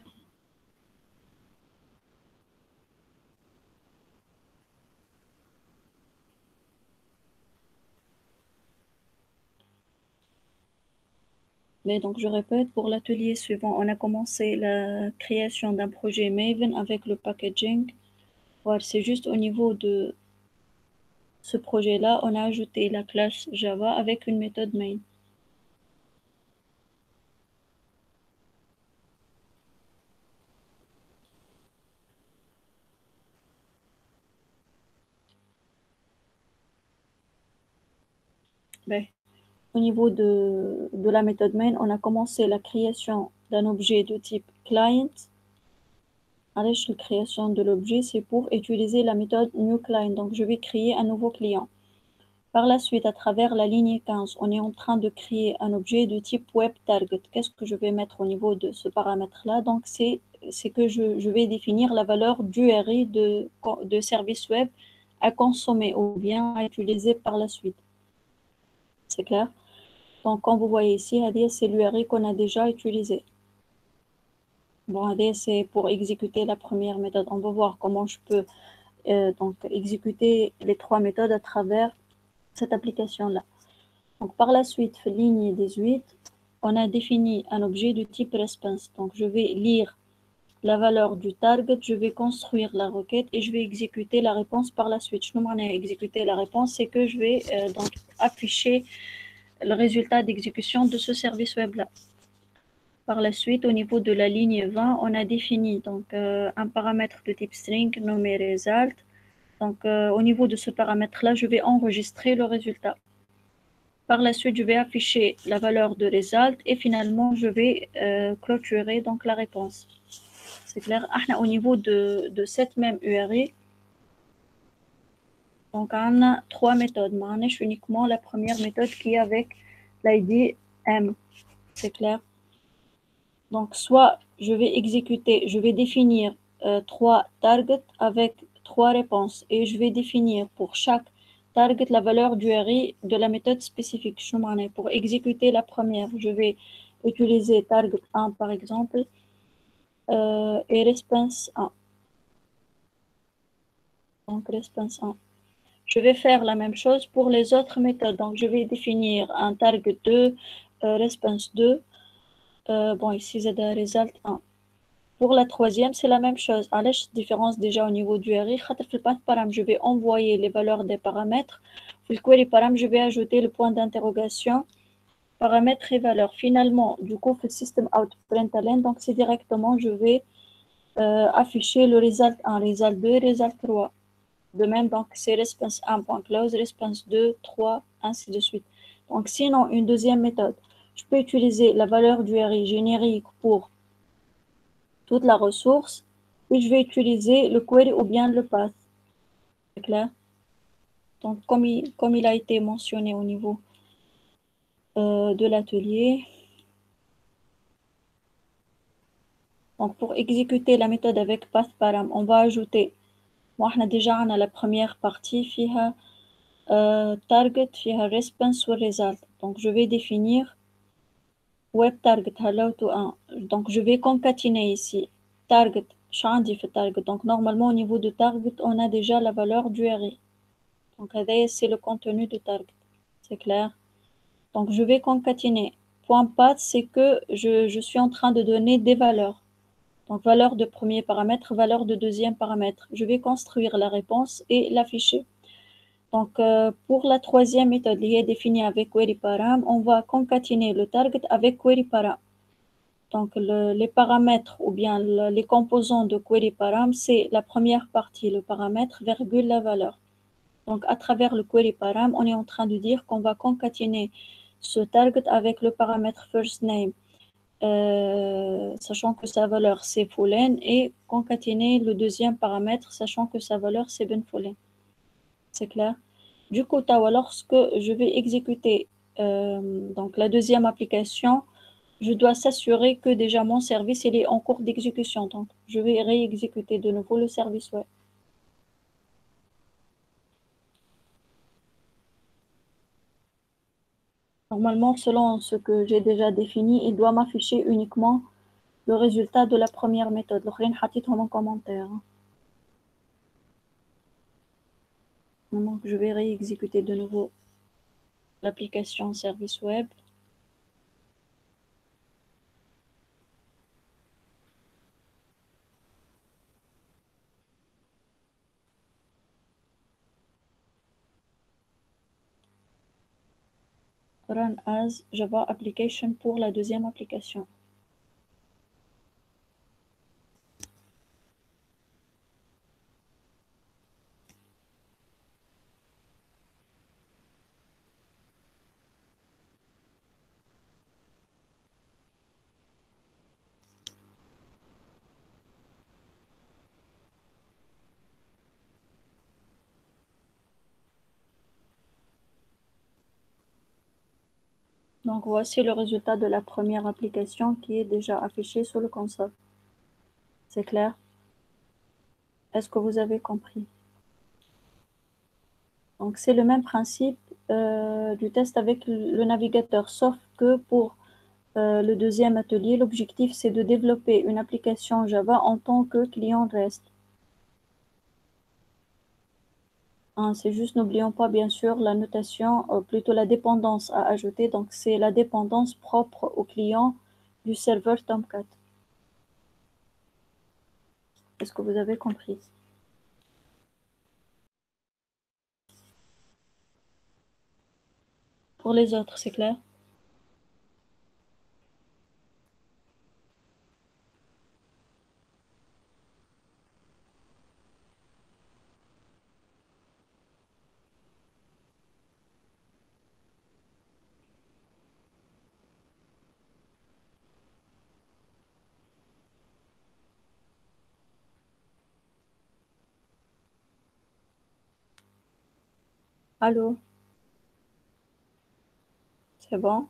Mais donc je répète, pour l'atelier suivant, on a commencé la création d'un projet Maven avec le packaging. Voilà, c'est juste au niveau de ce projet-là, on a ajouté la classe Java avec une méthode main. Ben, au niveau de la méthode main, on a commencé la création d'un objet de type client. Alors, la création de l'objet, c'est pour utiliser la méthode new client. Donc, je vais créer un nouveau client. Par la suite, à travers la ligne 15, on est en train de créer un objet de type web target. Qu'est-ce que je vais mettre au niveau de ce paramètre-là? Donc, c'est que je vais définir la valeur d'URI de service web à consommer ou bien à utiliser par la suite. C'est clair? Donc, comme vous voyez ici, ADS, c'est l'URI qu'on a déjà utilisé. Bon, ADS, c'est pour exécuter la première méthode. On va voir comment je peux donc exécuter les trois méthodes à travers cette application-là. Donc, par la suite, ligne 18, on a défini un objet de type response. Donc, je vais lire la valeur du target, je vais construire la requête et je vais exécuter la réponse par la suite. Je vais exécuter la réponse, c'est que je vais donc afficher le résultat d'exécution de ce service web-là. Par la suite, au niveau de la ligne 20, on a défini donc un paramètre de type string nommé result. Donc, au niveau de ce paramètre-là, je vais enregistrer le résultat. Par la suite, je vais afficher la valeur de result et finalement, je vais clôturer donc la réponse. C'est clair. Au niveau de cette même URI, donc on a trois méthodes. On a uniquement la première méthode qui est avec l'ID M. C'est clair. Donc, soit je vais exécuter, je vais définir trois targets avec trois réponses et je vais définir pour chaque target la valeur du RI de la méthode spécifique. Pour exécuter la première, je vais utiliser target 1 par exemple et response 1. Donc, response 1. Je vais faire la même chose pour les autres méthodes. Donc, je vais définir un target 2, response 2. Bon, ici, c'est un result 1. Pour la troisième, c'est la même chose. À la différence déjà au niveau du RI, je vais envoyer les valeurs des paramètres. Pour le query param, je vais ajouter le point d'interrogation, paramètres et valeurs. Finalement, du coup, le système out println, donc c'est directement, je vais afficher le result 1, result 2, result 3. De même, donc c'est response 1.close, response 2, 3, ainsi de suite. Donc sinon, une deuxième méthode, je peux utiliser la valeur du RI générique pour toute la ressource et je vais utiliser le query ou bien le path. C'est clair? Donc, comme il a été mentionné au niveau de l'atelier. Donc, pour exécuter la méthode avec path param, on va ajouter, on a déjà la première partie, fiha target, fiha response ou result. Donc, je vais définir web target, hello to 1. Donc, je vais concaténer ici target, change target. Donc, normalement, au niveau de target, on a déjà la valeur du RI. Donc, c'est le contenu de target. C'est clair? Donc, je vais concaténer. Point path, c'est que je suis en train de donner des valeurs. Donc, valeur de premier paramètre, valeur de deuxième paramètre. Je vais construire la réponse et l'afficher. Donc, pour la troisième méthode, qui est définie avec query param, on va concaténer le target avec query param. Donc, les paramètres ou bien les composants de query param, c'est la première partie, le paramètre, virgule, la valeur. Donc, à travers le query param, on est en train de dire qu'on va concaténer ce target avec le paramètre first name, sachant que sa valeur c'est foolen, et concaténer le deuxième paramètre, sachant que sa valeur c'est benfoolen. C'est clair? Du coup, lorsque je vais exécuter donc la deuxième application, je dois s'assurer que déjà mon service il est en cours d'exécution. Donc, je vais réexécuter de nouveau le service web. Normalement, selon ce que j'ai déjà défini, il doit m'afficher uniquement le résultat de la première méthode. En commentaire. Donc, je vais réexécuter de nouveau l'application service web. Run as Java application pour la deuxième application. Donc, voici le résultat de la première application qui est déjà affiché sur le console. C'est clair? Est-ce que vous avez compris? Donc, c'est le même principe du test avec le navigateur, sauf que pour le deuxième atelier, l'objectif, c'est de développer une application Java en tant que client REST. C'est juste, n'oublions pas bien sûr la notation, plutôt la dépendance à ajouter. Donc, c'est la dépendance propre au client du serveur Tomcat. Est-ce que vous avez compris? Pour les autres, c'est clair? Allô? C'est bon?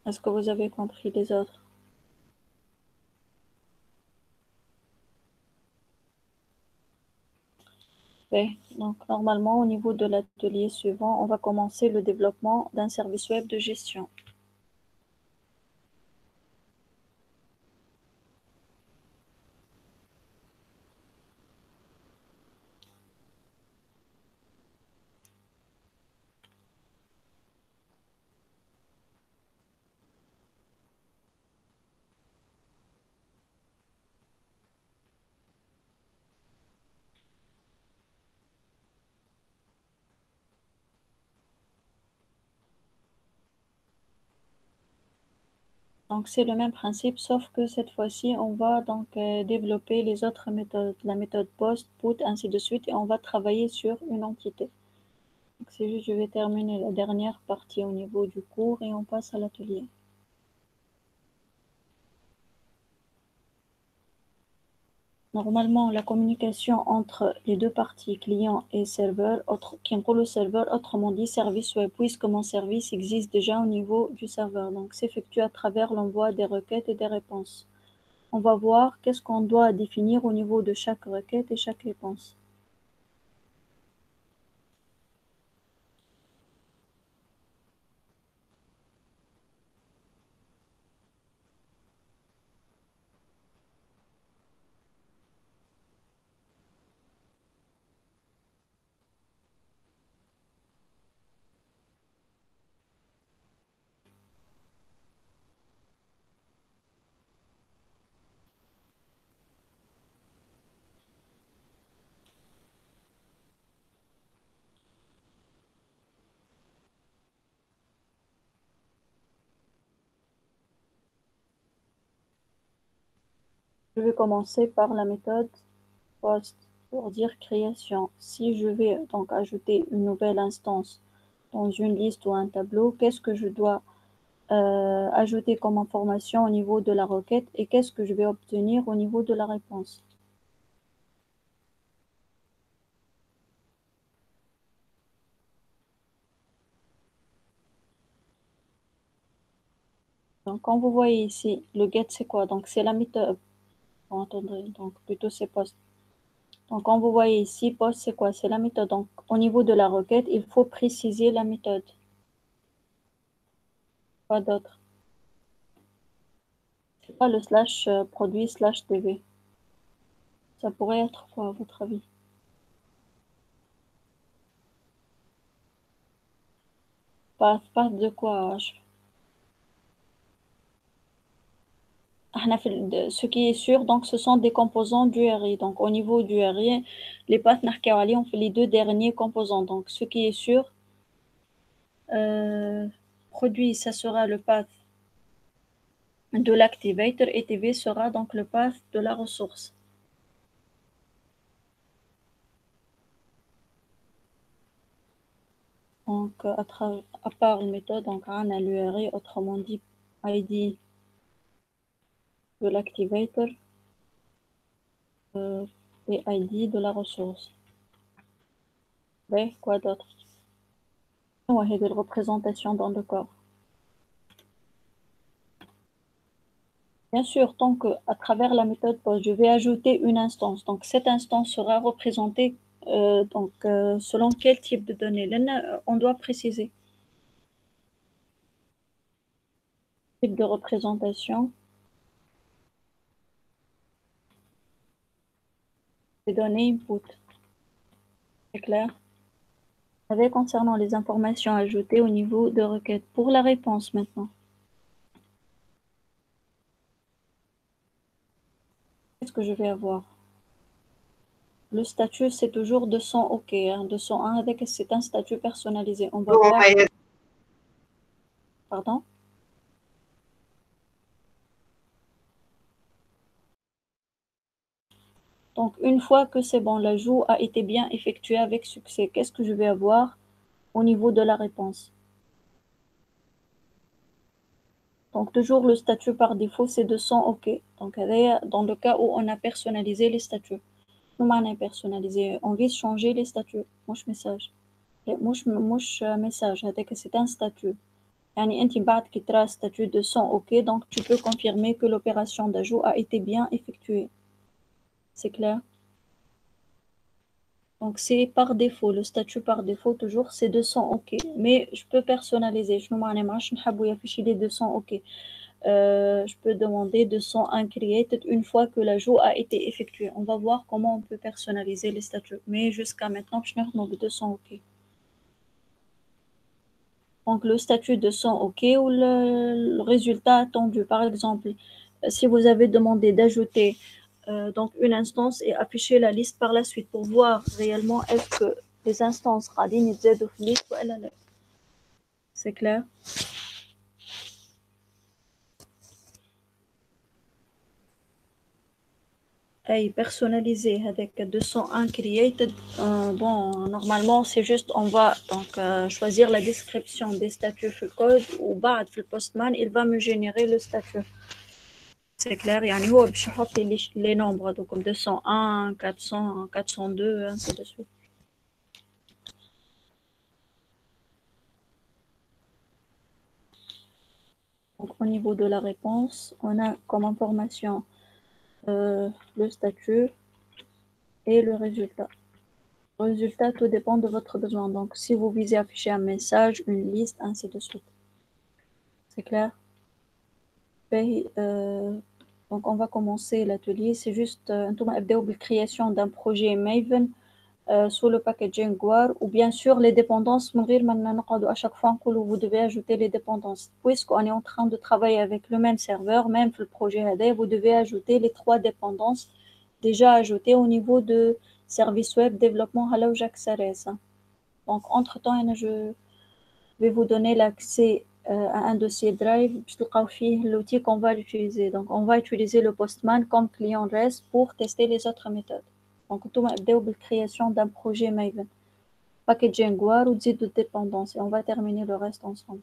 Est-ce que vous avez compris les autres? Oui. Donc, normalement, au niveau de l'atelier suivant, on va commencer le développement d'un service web de gestion. Donc, c'est le même principe, sauf que cette fois-ci, on va donc développer les autres méthodes, la méthode post, put, ainsi de suite, et on va travailler sur une entité. Donc, c'est juste, je vais terminer la dernière partie au niveau du cours et on passe à l'atelier. Normalement, la communication entre les deux parties, client et serveur, qui inclut le serveur, autrement dit service web, puisque mon service existe déjà au niveau du serveur. Donc, s'effectue à travers l'envoi des requêtes et des réponses. On va voir qu'est-ce qu'on doit définir au niveau de chaque requête et chaque réponse. Je vais commencer par la méthode post pour dire création. Si je vais donc ajouter une nouvelle instance dans une liste ou un tableau, qu'est-ce que je dois ajouter comme information au niveau de la requête et qu'est-ce que je vais obtenir au niveau de la réponse. Donc, quand vous voyez ici, le get, c'est quoi? Donc, c'est la méthode. Attendez, donc plutôt c'est post. Donc, quand vous voyez ici, post, c'est quoi? C'est la méthode. Donc, au niveau de la requête, il faut préciser la méthode. Pas d'autre. C'est pas le slash produit slash TV. Ça pourrait être quoi, à votre avis? Pas de quoi? Ce qui est sûr, donc, ce sont des composants du RI. Donc, au niveau du RI, les paths on fait les deux derniers composants. Donc, ce qui est sûr, produit, ça sera le path de l'activator et TV sera donc le path de la ressource. Donc, à part la méthode, donc, on a l'URI, autrement dit, ID de l'activator et ID de la ressource. Et quoi d'autre? Ouais, de représentation dans le corps. Bien sûr, tant qu'à travers la méthode post, je vais ajouter une instance. Donc, cette instance sera représentée selon quel type de données. Là, on doit préciser. Type de représentation. Les données input. C'est clair? Concernant les informations ajoutées au niveau de requête. Pour la réponse maintenant. Qu'est-ce que je vais avoir? Le statut, c'est toujours 200 OK. 201 avec, c'est un statut personnalisé. On va voir. Pardon? Donc, une fois que c'est bon, l'ajout a été bien effectué avec succès, qu'est-ce que je vais avoir au niveau de la réponse? Donc, toujours le statut par défaut, c'est 200 OK. Donc, dans le cas où on a personnalisé les statuts. Nous, on a personnalisé. On vise changer les statuts. Moche message. مش message هذاك c'est un statut. يعني أنت بعد كي ترى statut de son OK donc tu peux confirmer que l'opération d'ajout a été bien effectuée. C'est clair? Donc c'est par défaut, le statut par défaut toujours c'est 200 OK. Mais je peux personnaliser. Je les 200 OK. Je peux demander 200 uncreated une fois que l'ajout a été effectué. On va voir comment on peut personnaliser les statuts. Mais jusqu'à maintenant, je n'ai 200 OK. Donc le statut de 100 OK ou le résultat attendu. Par exemple, si vous avez demandé d'ajouter donc une instance et afficher la liste par la suite pour voir réellement est-ce que les instances radines يتزادوا في liste ou لا. C'est clair? Hey, personnalisé avec 201 created. Bon, normalement, c'est juste, on va donc choisir la description des statuts في code ou بعد في postman, il va me générer le statut. C'est clair, يعني هو باش يحط لي les nombres donc comme 201, 400, 402 ainsi de suite. Donc au niveau de la réponse, on a comme information le statut et le résultat. Le résultat, tout dépend de votre besoin. Donc, si vous visez afficher un message, une liste, ainsi de suite. C'est clair? Donc, on va commencer l'atelier. C'est juste la création d'un projet Maven sous le packaging Guar ou bien sûr les dépendances. À chaque fois que vous devez ajouter les dépendances. Puisqu'on est en train de travailler avec le même serveur, même le projet AD, vous devez ajouter les 3 dépendances déjà ajoutées au niveau de service web développement Hello Jack Sares. Donc, entre-temps, je vais vous donner l'accès à un dossier Drive, l'outil qu'on va utiliser. Donc, on va utiliser le Postman comme client REST pour tester les autres méthodes. Donc, on va la création d'un projet Maven, packaging Guar ou de dépendance. Et on va terminer le reste ensemble.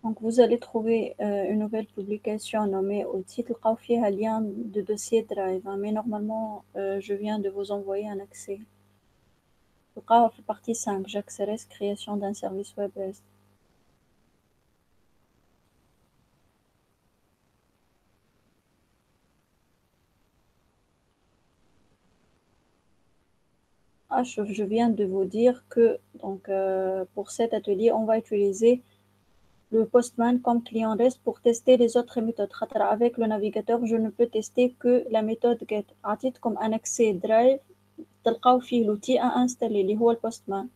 Donc, vous allez trouver une nouvelle publication nommée au titre un lien de dossier Drive. Mais normalement, je viens de vous envoyer un accès. Partie 5, j'accélère création d'un service web REST. Je viens de vous dire que donc, pour cet atelier, on va utiliser le Postman comme client REST pour tester les autres méthodes. Avec le navigateur, je ne peux tester que la méthode get. À titre comme un accès Drive, تلقاو فيه l'outil à installer اللي هو Postman.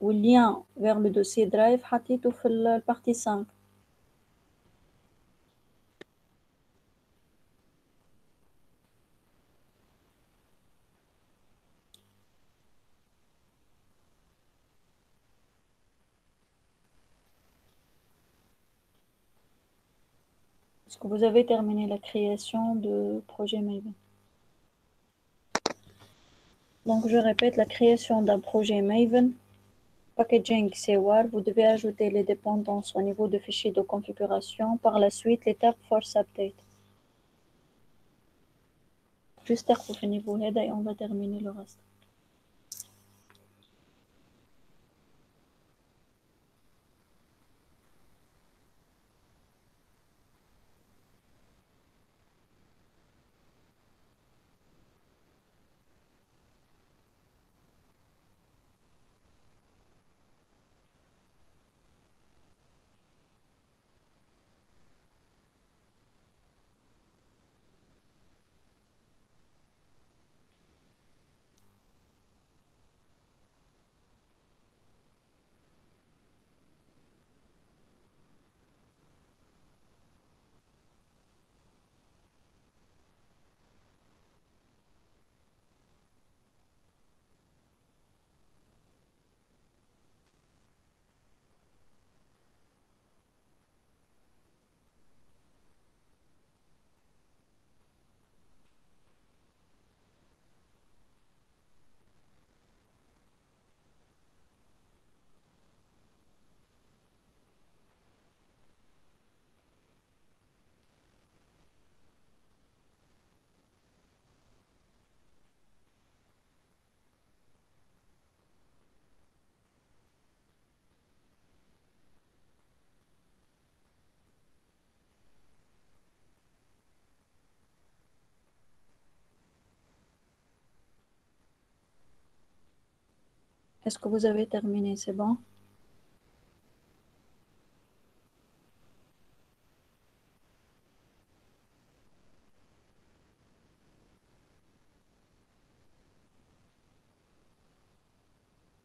Ou le lien vers le dossier Drive حطيته في la partie 5. Est-ce que vous avez terminé la création de projet Maven? Donc, je répète, la création d'un projet Maven, packaging, c'est WAR. Vous devez ajouter les dépendances au niveau de fichiers de configuration. Par la suite, l'étape force update. Juste à niveau هذا et on va terminer le reste. Est-ce que vous avez terminé? C'est bon?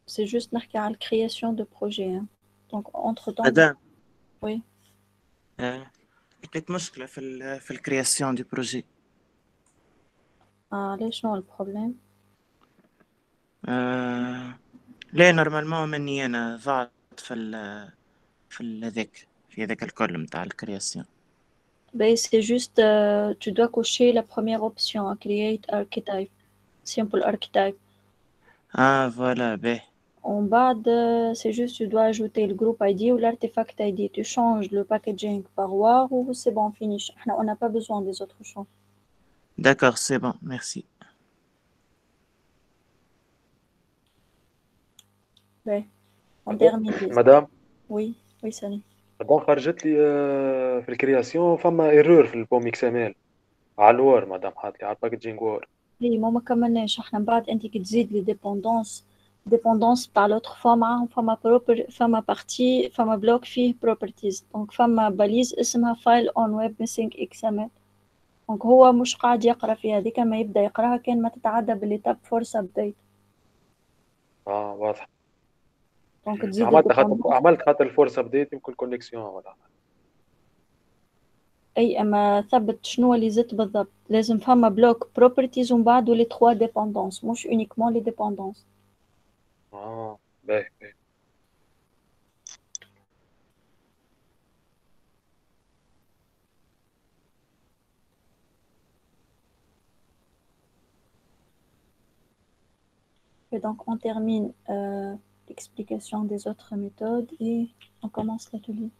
C'est juste نحكي على la création de projet. Hein. Donc, entre-temps... مدام Oui. لقيت مشكلة في الكرياسيون دي بروجي. ليش شنو البروبليم؟ لا نورمالمون مني أنا ضاعت في هذاك الكل متاع الكرياسيون. Ben, c'est juste, tu dois cocher la première option, Create Archetype, Simple Archetype. Voilà, ben. En bas, c'est juste, tu dois ajouter le groupe ID ou l'artefact ID. Tu changes le packaging par WAR ou c'est bon, finish. On n'a pas besoin des autres champs. D'accord, c'est bon, merci. Ben, on termine. مدام Oui, oui, Sani. مدام خرجت لي في الكرياسيون فما ايرور في البوم اكس ام ال على الوور مدام حاط لي على الباكجينج وور. Oui, ما كملناش. احنا من بعد انت كي تزيد لي ديبوندونس تاع لوتر فوا معاهم فما بارتي فما بلوك فيه بروبرتيز. دونك فما باليز اسمها فايل اون ويب ميسينغ اكس ام ال. دونك هو مش قاعد يقرا فيها هذيك، ما يبدا يقراها كان ما تتعدى بالليتاب فورس ابديت. واضح. دونك تزيد عملت خاطر الفورس ابديت يمكن كونيكسيون ولا اي، اما ثبت شنو اللي زدت بالضبط. لازم فما بلوك بروبرتيز ومن بعد لي 3 ديبوندونس، مش اونيكمون لي ديبوندونس. باهي. Et donc on termine l'explication des autres méthodes et on commence l'atelier.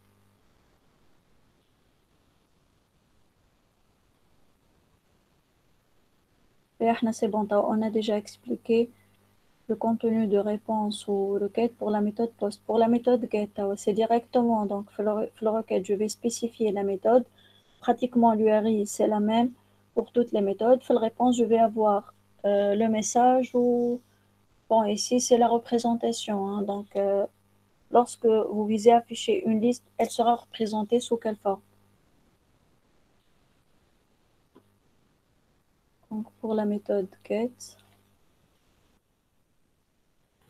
Et c'est bon, on a déjà expliqué le contenu de réponse aux requêtes pour la méthode POST. Pour la méthode GET, c'est directement, donc pour la requête, je vais spécifier la méthode. Pratiquement, l'URI, c'est la même pour toutes les méthodes. Pour la réponse, je vais avoir le message ou... Bon, ici, c'est la représentation. Hein, donc, lorsque vous visez à afficher une liste, elle sera représentée sous quelle forme? Donc, pour la méthode GET,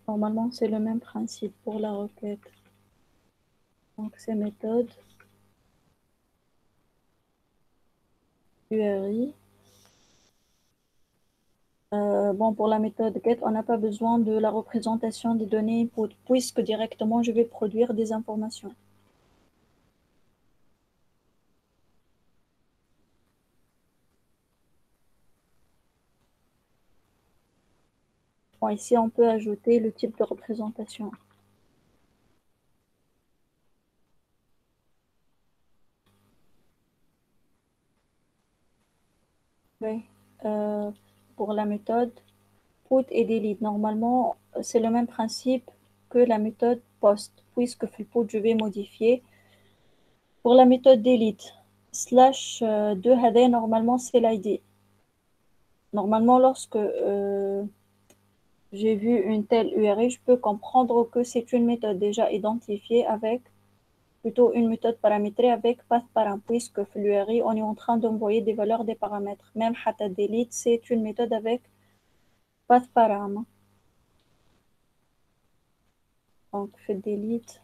normalement, c'est le même principe pour la requête. Donc, c'est méthode URI. Bon, pour la méthode GET, on n'a pas besoin de la représentation des données input, puisque directement, je vais produire des informations. Bon, ici, on peut ajouter le type de représentation. Oui. Pour la méthode put et delete, normalement, c'est le même principe que la méthode post, puisque في put, je vais modifier. Pour la méthode delete, /2 هذا normalement c'est l'id. Normalement, lorsque j'ai vu une telle URI, je peux comprendre que c'est une méthode déjà identifiée avec, plutôt une méthode paramétrée avec path_param, puisque l'URI, on est en train d'envoyer des valeurs des paramètres. Même hata delete, c'est une méthode avec path_param. Donc, je delete.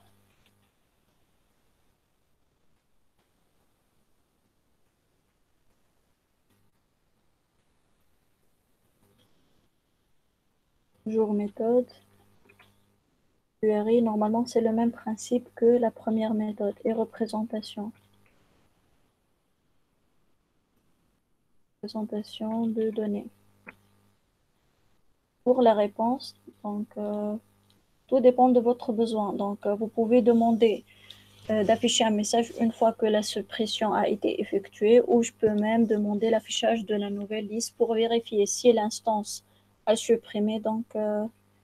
Toujours méthode. URI, normalement, c'est le même principe que la première méthode et représentation. Représentation de données. Pour la réponse, donc, tout dépend de votre besoin. Donc, vous pouvez demander d'afficher un message une fois que la suppression a été effectuée, ou je peux même demander l'affichage de la nouvelle liste pour vérifier si l'instance à supprimer donc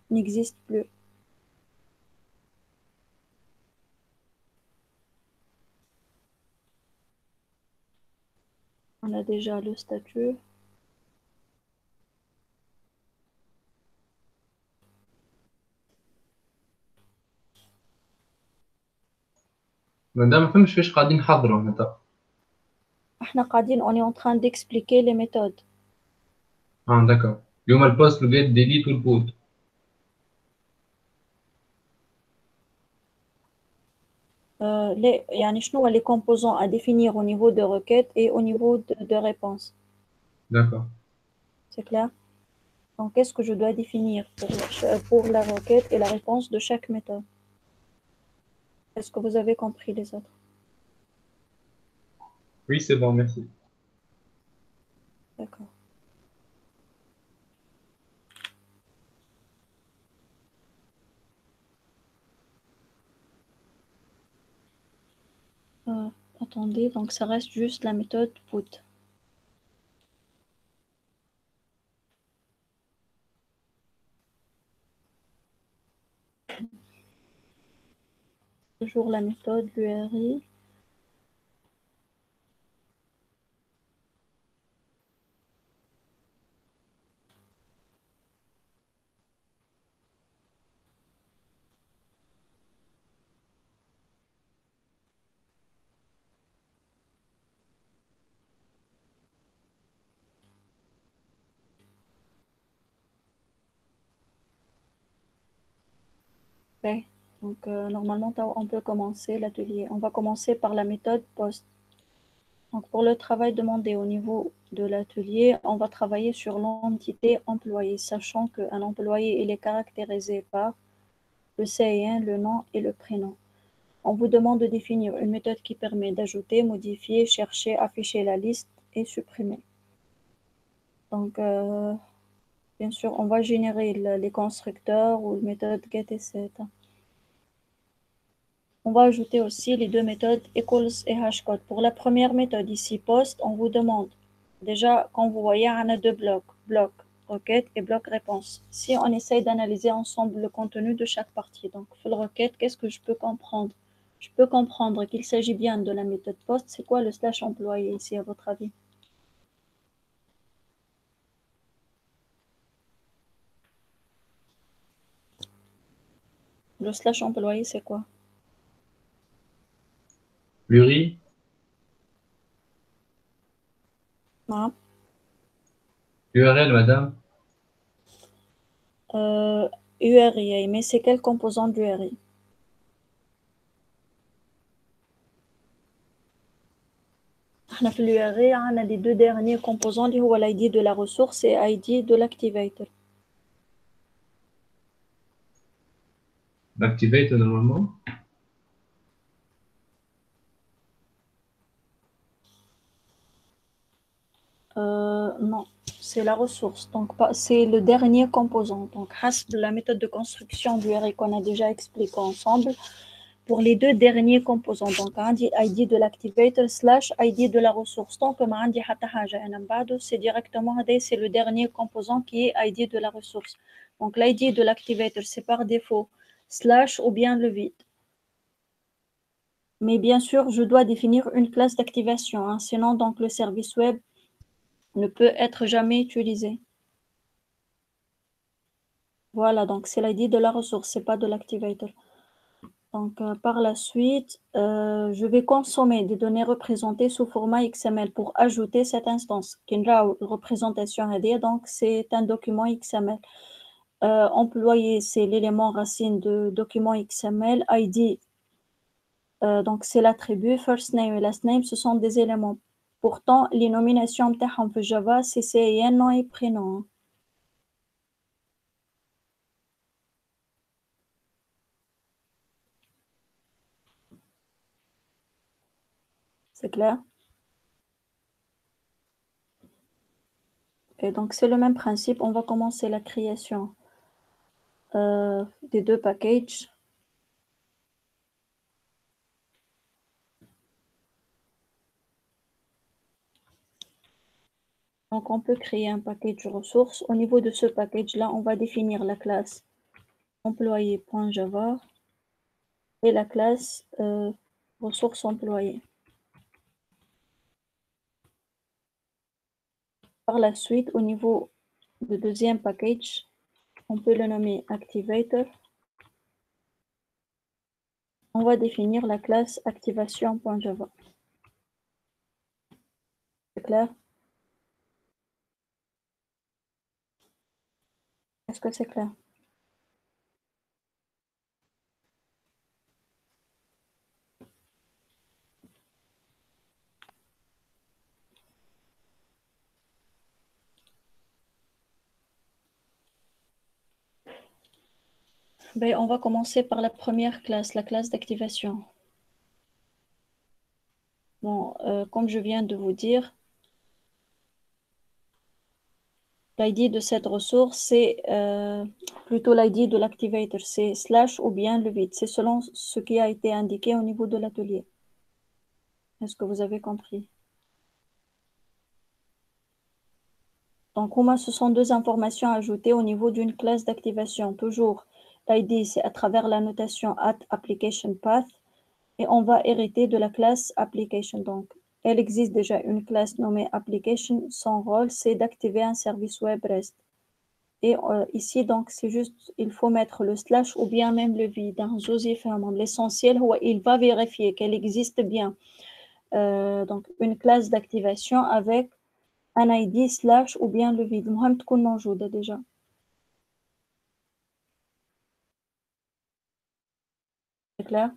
n'existe plus. On a déjà le statut. مادام ما فهمتش فاش قاعدين نحضروا متى. احنا قاعدين on est en train d'expliquer les méthodes. داكور. اليوم البوست والجيت ديليت والبوت. يعني شنو les composants à définir au niveau de requête et au niveau de réponse. D'accord. C'est clair? Donc, qu'est-ce que je dois définir pour la requête et la réponse de chaque méthode? Est-ce que vous avez compris les autres? Oui, c'est bon, merci. D'accord. Attendez, donc ça reste juste la méthode put. Toujours la méthode l'URI. Okay. Donc, normalement, on peut commencer l'atelier. On va commencer par la méthode post. Donc, pour le travail demandé au niveau de l'atelier, on va travailler sur l'entité employé, sachant qu'un employé il est caractérisé par le CIN, le nom et le prénom. On vous demande de définir une méthode qui permet d'ajouter, modifier, chercher, afficher la liste et supprimer. Donc, bien sûr, on va générer les constructeurs ou la méthode get et set. On va ajouter aussi les deux méthodes equals et hashcode. Pour la première méthode ici, post, on vous demande, déjà, quand vous voyez, on a deux blocs, bloc requête et bloc réponse. Si on essaye d'analyser ensemble le contenu de chaque partie, donc, pour la requête, qu'est-ce que je peux comprendre? Je peux comprendre qu'il s'agit bien de la méthode post. C'est quoi le slash employé ici, à votre avis? Le slash employé, c'est quoi? L'URI. Ah. URL, madame. URI, mais c'est quel composant d'URI? احنا في l'URI on a les deux derniers composants اللي هو l'ID de la ressource et ID de l'activator. L'activator normalement. Non, c'est la ressource. Donc, c'est le dernier composant. Donc, hasb la méthode de construction du array qu'on a déjà expliqué ensemble pour les deux derniers composants. Donc, on dit ID de l'activator slash ID de la ressource. Donc, on dit c'est directement, c'est le dernier composant qui est ID de la ressource. Donc, l'ID de l'activator, c'est par défaut slash ou bien le vide. Mais bien sûr, je dois définir une classe d'activation. Hein, sinon, donc, le service web ne peut être jamais utilisé. Voilà, donc c'est l'ID de la ressource, c'est pas de l'activator. Donc, par la suite, je vais consommer des données représentées sous format XML pour ajouter cette instance. Représentation AD, donc c'est un document XML. Employé, c'est l'élément racine de document XML. ID, donc c'est l'attribut. First name et last name, ce sont des éléments. Pourtant, les nominations en Java, c'est CIN, nom et prénom. C'est clair? Et donc, c'est le même principe. On va commencer la création des deux packages. Donc, on peut créer un package ressources. Au niveau de ce package-là, on va définir la classe employé.java et la classe ressources employées. Par la suite, au niveau du deuxième package, on peut le nommer activator. On va définir la classe activation.java. C'est clair? Est-ce que c'est clair? Ben, on va commencer par la première classe, la classe d'activation. Bon, comme je viens de vous dire, l'ID de cette ressource, c'est plutôt l'ID de l'activator, c'est slash ou bien le vide. C'est selon ce qui a été indiqué au niveau de l'atelier. Est-ce que vous avez compris? Donc, ce sont deux informations ajoutées au niveau d'une classe d'activation. Toujours, l'ID, c'est à travers la notation @application_path et on va hériter de la classe application. Donc, elle existe déjà une classe nommée application. Son rôle, c'est d'activer un service web REST. Et ici, donc, c'est juste, il faut mettre le slash ou bien même le vide. Hein. L'essentiel, il va vérifier qu'elle existe bien. Donc, une classe d'activation avec un ID slash ou bien le vide. المهم تكون موجودة déjà. C'est clair?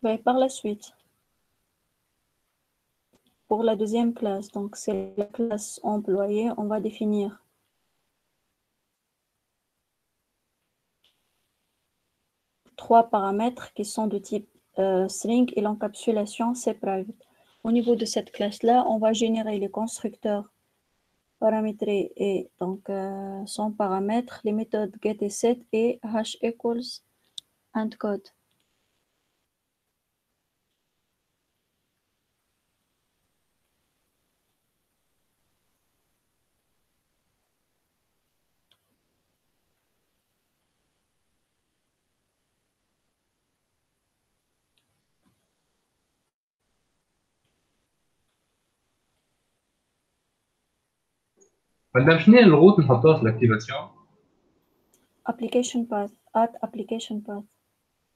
Ben, par la suite, pour la deuxième classe, donc c'est la classe employée, on va définir trois paramètres qui sont de type string et l'encapsulation c'est private. Au niveau de cette classe-là, on va générer les constructeurs paramétrés et donc sans paramètres, les méthodes get et set et hash equals and code. مادام شنو هي الغوت نحطوها في الاكتيفاسيون؟ application path application path.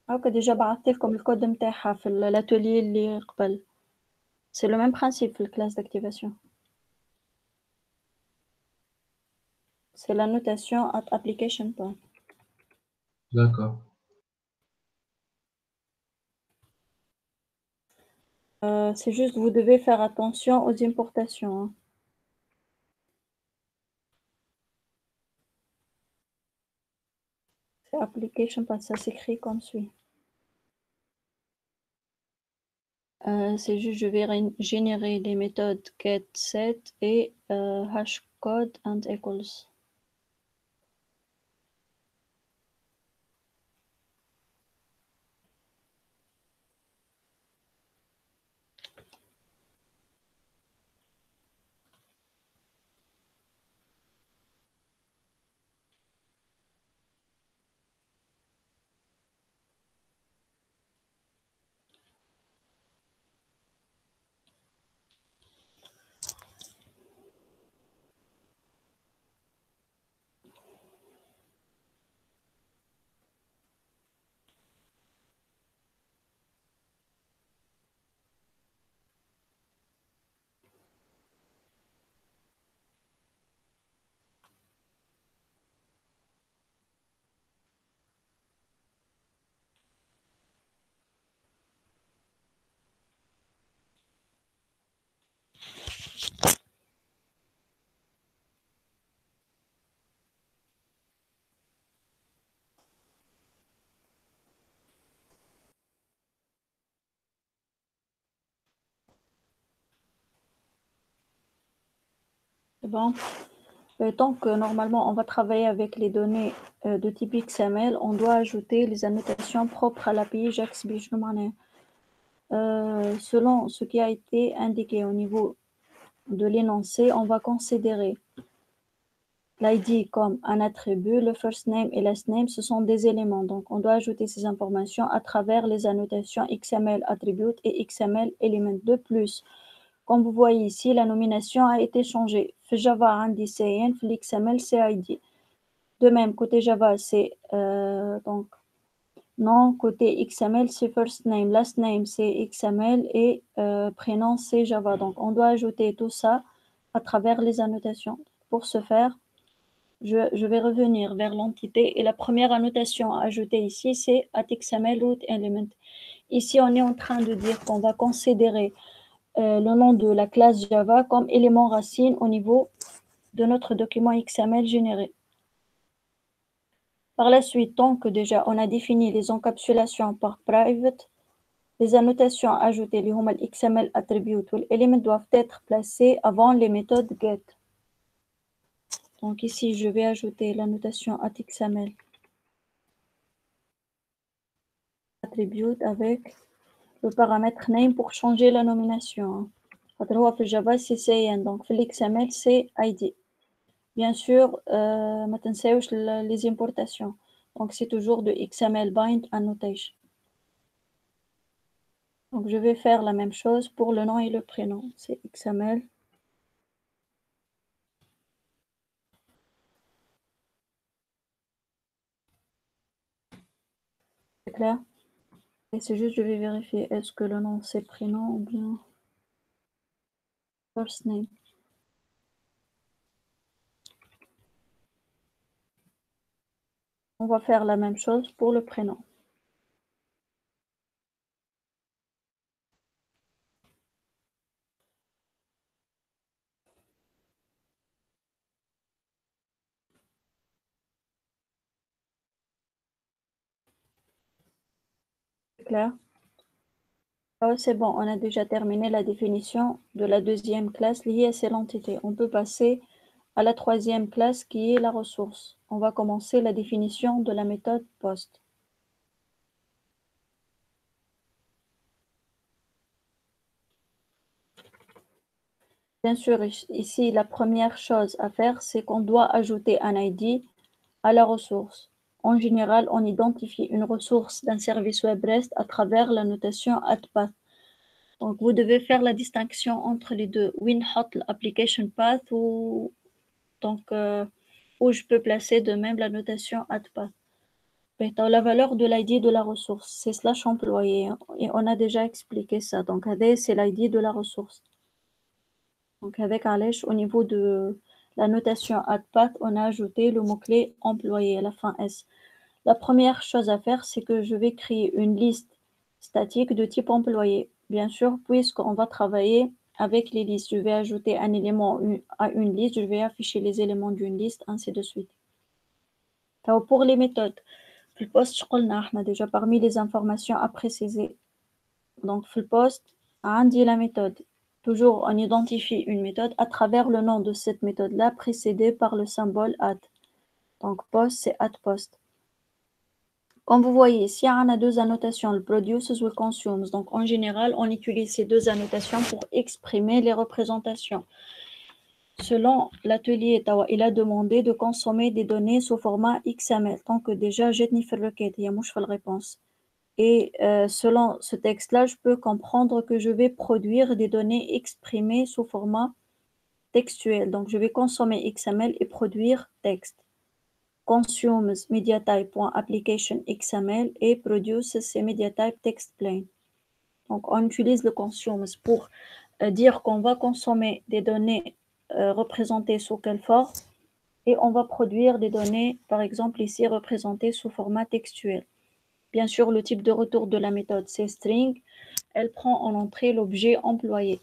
هاكا ديجا بعثت لكم الكود نتاعها في l'atelier اللي قبل. C'est le même principe في classe d'activation. C'est la notation application path. D'accord. C'est juste, vous devez faire attention aux importations. Hein. C'est application path, ça s'écrit comme suit. C'est juste, je vais générer des méthodes get, set et hashcode and equals. Bon. Tant que normalement on va travailler avec les données de type XML, on doit ajouter les annotations propres à l'API JAX Bijnoumane. Selon ce qui a été indiqué au niveau de l'énoncé, on va considérer l'ID comme un attribut, le first name et last name, ce sont des éléments. Donc, on doit ajouter ces informations à travers les annotations XML attribute et XML element. De plus, comme vous voyez ici, la nomination a été changée. Java عندي CN, XML c'est ID. De même, côté Java, c'est donc nom, côté XML, c'est first name, last name, c'est XML et prénom, c'est Java. Donc, on doit ajouter tout ça à travers les annotations. Pour ce faire, je vais revenir vers l'entité et la première annotation à ajouter ici, c'est @xml root element. Ici, on est en train de dire qu'on va considérer le nom de la classe Java comme élément racine au niveau de notre document XML généré. Par la suite, tant que déjà on a défini les encapsulations par private, les annotations ajoutées, les XML attribute ou l'élément doivent être placées avant les méthodes get. Donc ici, je vais ajouter l'annotation @xml attribute avec le paramètre name pour changer la nomination. Le Java, c'est CN, donc l'XML, c'est ID. Bien sûr, les importations. Donc, c'est toujours de XML bind annotation. Donc, je vais faire la même chose pour le nom et le prénom. C'est XML. C'est clair? Et c'est juste, je vais vérifier, est-ce que le nom, c'est prénom ou bien first name. On va faire la même chose pour le prénom. C'est clair? Oh, c'est bon, on a déjà terminé la définition de la deuxième classe liée à cette entité. On peut passer à la troisième classe qui est la ressource. On va commencer la définition de la méthode post. Bien sûr, ici, la première chose à faire, c'est qu'on doit ajouter un ID à la ressource. En général, on identifie une ressource d'un service web REST à travers la notation @path. Donc, vous devez faire la distinction entre les deux. WinHot application path ou donc où je peux placer de même la notation @path. La valeur de l'ID de la ressource, c'est slash employé. Et on a déjà expliqué ça. Donc, AD, c'est l'ID de la ressource. Donc, avec Alèche, au niveau de la notation @path, on a ajouté le mot-clé employé à la fin S. La première chose à faire, c'est que je vais créer une liste statique de type employé. bien sûr, puisqu'on va travailler avec les listes. Je vais ajouter un élément à une liste, je vais afficher les éléments d'une liste, ainsi de suite. Alors, pour les méthodes, في البوست قلنا احنا déjà parmi les informations à préciser. Donc, في البوست, عندي la méthode. Toujours, on identifie une méthode à travers le nom de cette méthode-là, précédée par le symbole add. Donc, post, c'est add post. Comme vous voyez ici, on a deux annotations, le produces ou le consumes. Donc, en général, on utilise ces deux annotations pour exprimer les représentations. Selon l'atelier, il a demandé de consommer des données sous format XML. Donc, déjà, j'ai une requête, il y a une réponse. Et selon ce texte-là, je peux comprendre que je vais produire des données exprimées sous format textuel. Donc, je vais consommer XML et produire texte. Consumes mediatype.application XML et produces c'est mediatype text plain. Donc, on utilise le consumes pour dire qu'on va consommer des données représentées sous quelle forme et on va produire des données, par exemple ici, représentées sous format textuel. Bien sûr, le type de retour de la méthode, c'est string. Elle prend en entrée l'objet employé.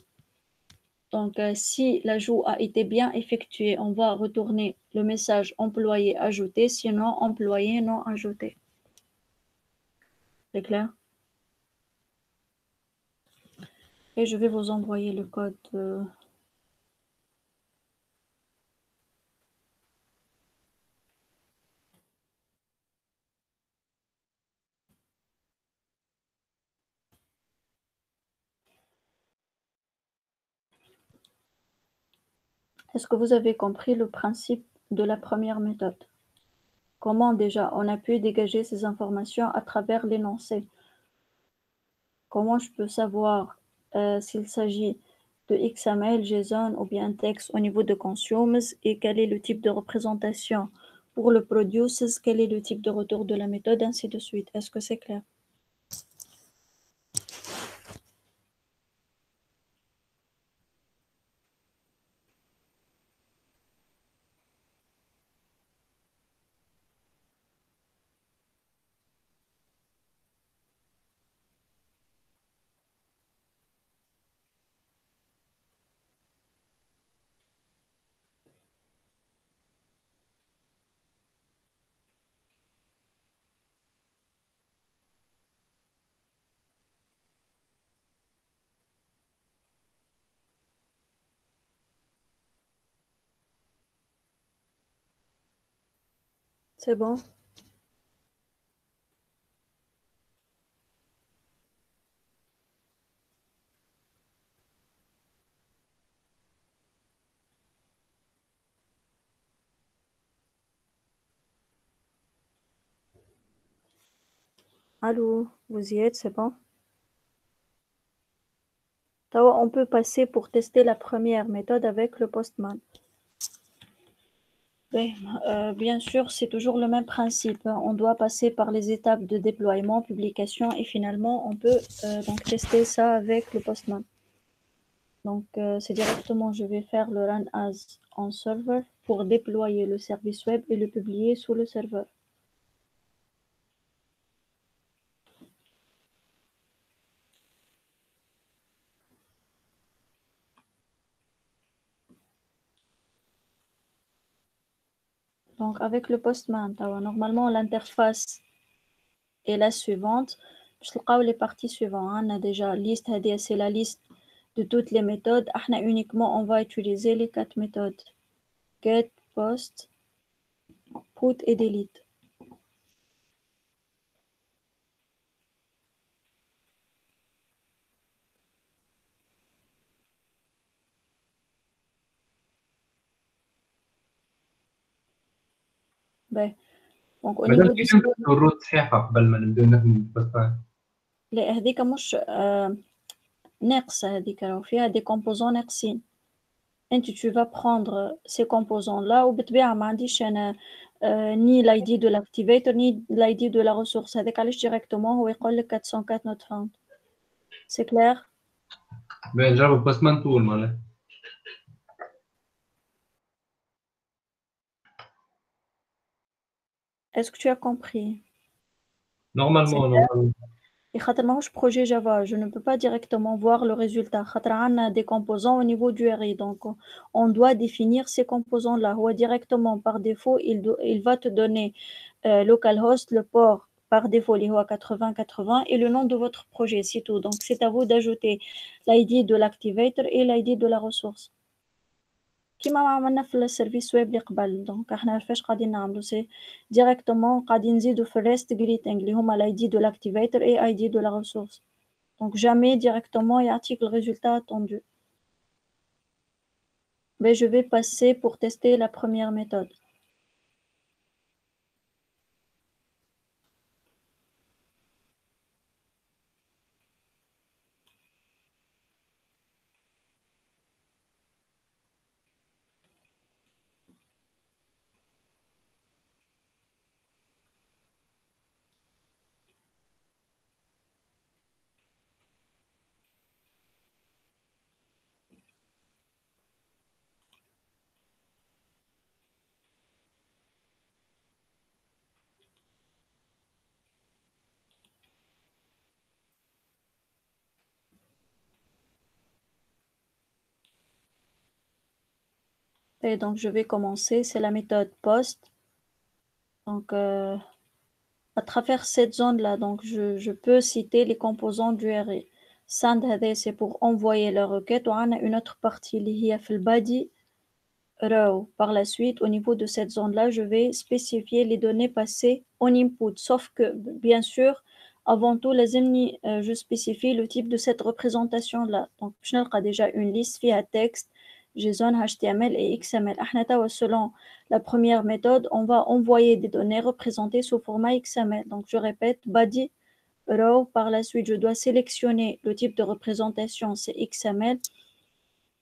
Donc, si l'ajout a été bien effectué, on va retourner le message employé ajouté, sinon employé non ajouté. C'est clair? Et je vais vous envoyer le code. Est-ce que vous avez compris le principe de la première méthode? Comment déjà on a pu dégager ces informations à travers l'énoncé? Comment je peux savoir s'il s'agit de XML, JSON ou bien texte au niveau de consumes et quel est le type de représentation pour le produces, quel est le type de retour de la méthode, ainsi de suite. Est-ce que c'est clair? C'est bon? Allô, vous y êtes, c'est bon? On peut passer pour tester la première méthode avec le Postman. Bien sûr, c'est toujours le même principe. On doit passer par les étapes de déploiement, publication et finalement, on peut donc tester ça avec le Postman. Donc, c'est directement, je vais faire le run as en serveur pour déployer le service web et le publier sous le serveur. Donc, avec le Postman, normalement, l'interface est la suivante. Je vais les parties suivantes. On a déjà liste, c'est la liste de toutes les méthodes. Uniquement, on va utiliser les 4 méthodes. Get, post, put et delete. Donc, au niveau du الروت صحيحة قبل ما نبداو نخدمو بالباستان. لا هذيك مش ناقصة هذيك راهو فيها دي كومبوزون ناقصين. انت tu vas prendre ces composants là وبالطبيعة ما عنديش انا ni l'ID de l'activator ni l'ID de la ressource. هذاك علاش directement هو يقول لك 404 not found. C'est clair? نجرب الباستمان طول معناها. Est-ce que tu as compris? Normalement. Et خاطر ماهوش projet Java, je ne peux pas directement voir le résultat. خاطر عندنا des composants au niveau du array, donc on doit définir ces composants-là. Ou directement par défaut, il va te donner localhost, le port par défaut, les 8080 et le nom de votre projet, c'est tout. Donc c'est à vous d'ajouter l'ID de l'activator et l'ID de la ressource. كيما ما عملنا في السيرفيس ويب اللي قبل. دونك احنا فاش قاعدين نعملو سي ديريكتومون قاعدين نزيدو في الريست greeting اللي هما الاي دي دو l'activator et اي دي de la ressource. Donc jamais directement يعطيك le résultat attendu. Mais je vais passer pour tester la première méthode. Et donc je vais commencer, c'est la méthode post. Donc à travers cette zone-là, donc je peux citer les composants du array. Send c'est pour envoyer la requête. On a une autre partie qui est le body row. Par la suite, au niveau de cette zone-là, je vais spécifier les données passées en input. Sauf que, bien sûr, avant tout, je spécifie le type de cette représentation-là. Donc, je n'ai déjà une liste via texte, JSON, HTML et XML. Selon la première méthode, on va envoyer des données représentées sous format XML. Donc, je répète, body row. Par la suite, je dois sélectionner le type de représentation, c'est XML.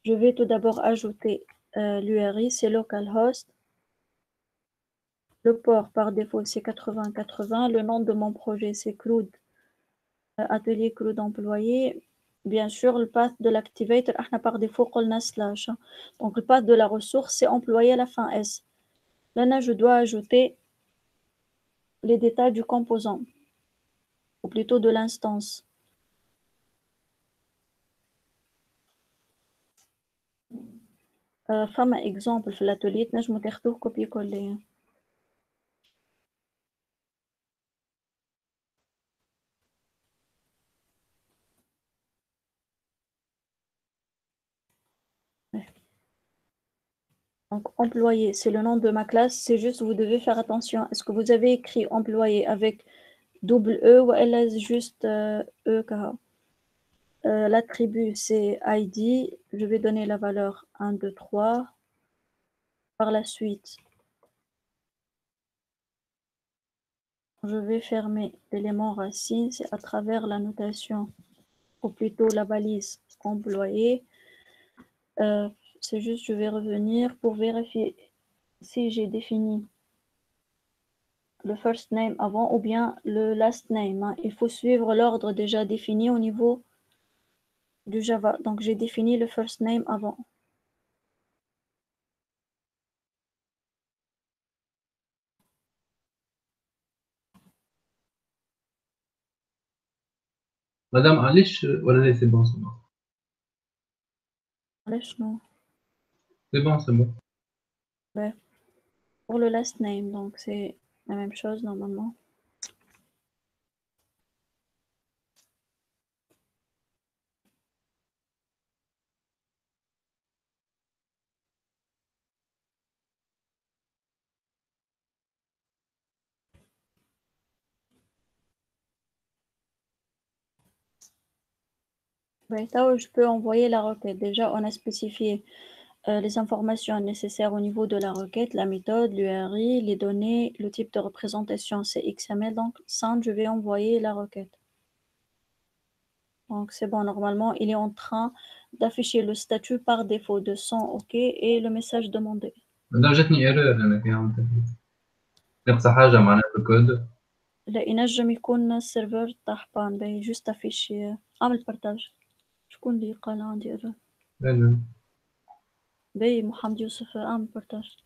Je vais tout d'abord ajouter l'URI, c'est localhost. Le port par défaut, c'est 8080. Le nom de mon projet, c'est CRUD, atelier CRUD employé. Bien sûr, le path de l'activator, par défaut, on a slash. Donc, le path de la ressource, c'est employé à la fin S. Là, je dois ajouter les détails du composant, ou plutôt de l'instance. Femme exemple, في l'atelier, je vais faire copier-coller. Donc, employé, c'est le nom de ma classe. C'est juste, vous devez faire attention. Est-ce que vous avez écrit employé avec double E ou elle est juste E car l'attribut, c'est ID. Je vais donner la valeur 1, 2, 3. Par la suite, je vais fermer l'élément racine. C'est à travers la notation, ou plutôt la balise employé. C'est juste, je vais revenir pour vérifier si j'ai défini le first name avant ou bien le last name. Il faut suivre l'ordre déjà défini au niveau du Java. Donc, j'ai défini le first name avant. Madame, علاش ولا لا c'est bon, c'est bon. Non. C'est bon, c'est bon. Ouais. Pour le last name, donc c'est la même chose normalement. Ouais, là où je peux envoyer la requête. Déjà, on a spécifié les informations nécessaires au niveau de la requête, la méthode, l'URI, les données, le type de représentation, c'est XML. Donc, send, je vais envoyer la requête. Donc, c'est bon. Normalement, il est en train d'afficher le statut par défaut de 100 OK et le message demandé. Madame, جاتني ايرور انا فيها ناقصة حاجة معناها في الكود. لا ينجم يكون السيرفر طاحبان باهي جوست افيشي اعمل بارتاج. شكون اللي قال عندي ايرور؟ لا باهي محمد يوسف اعمل بارتاج.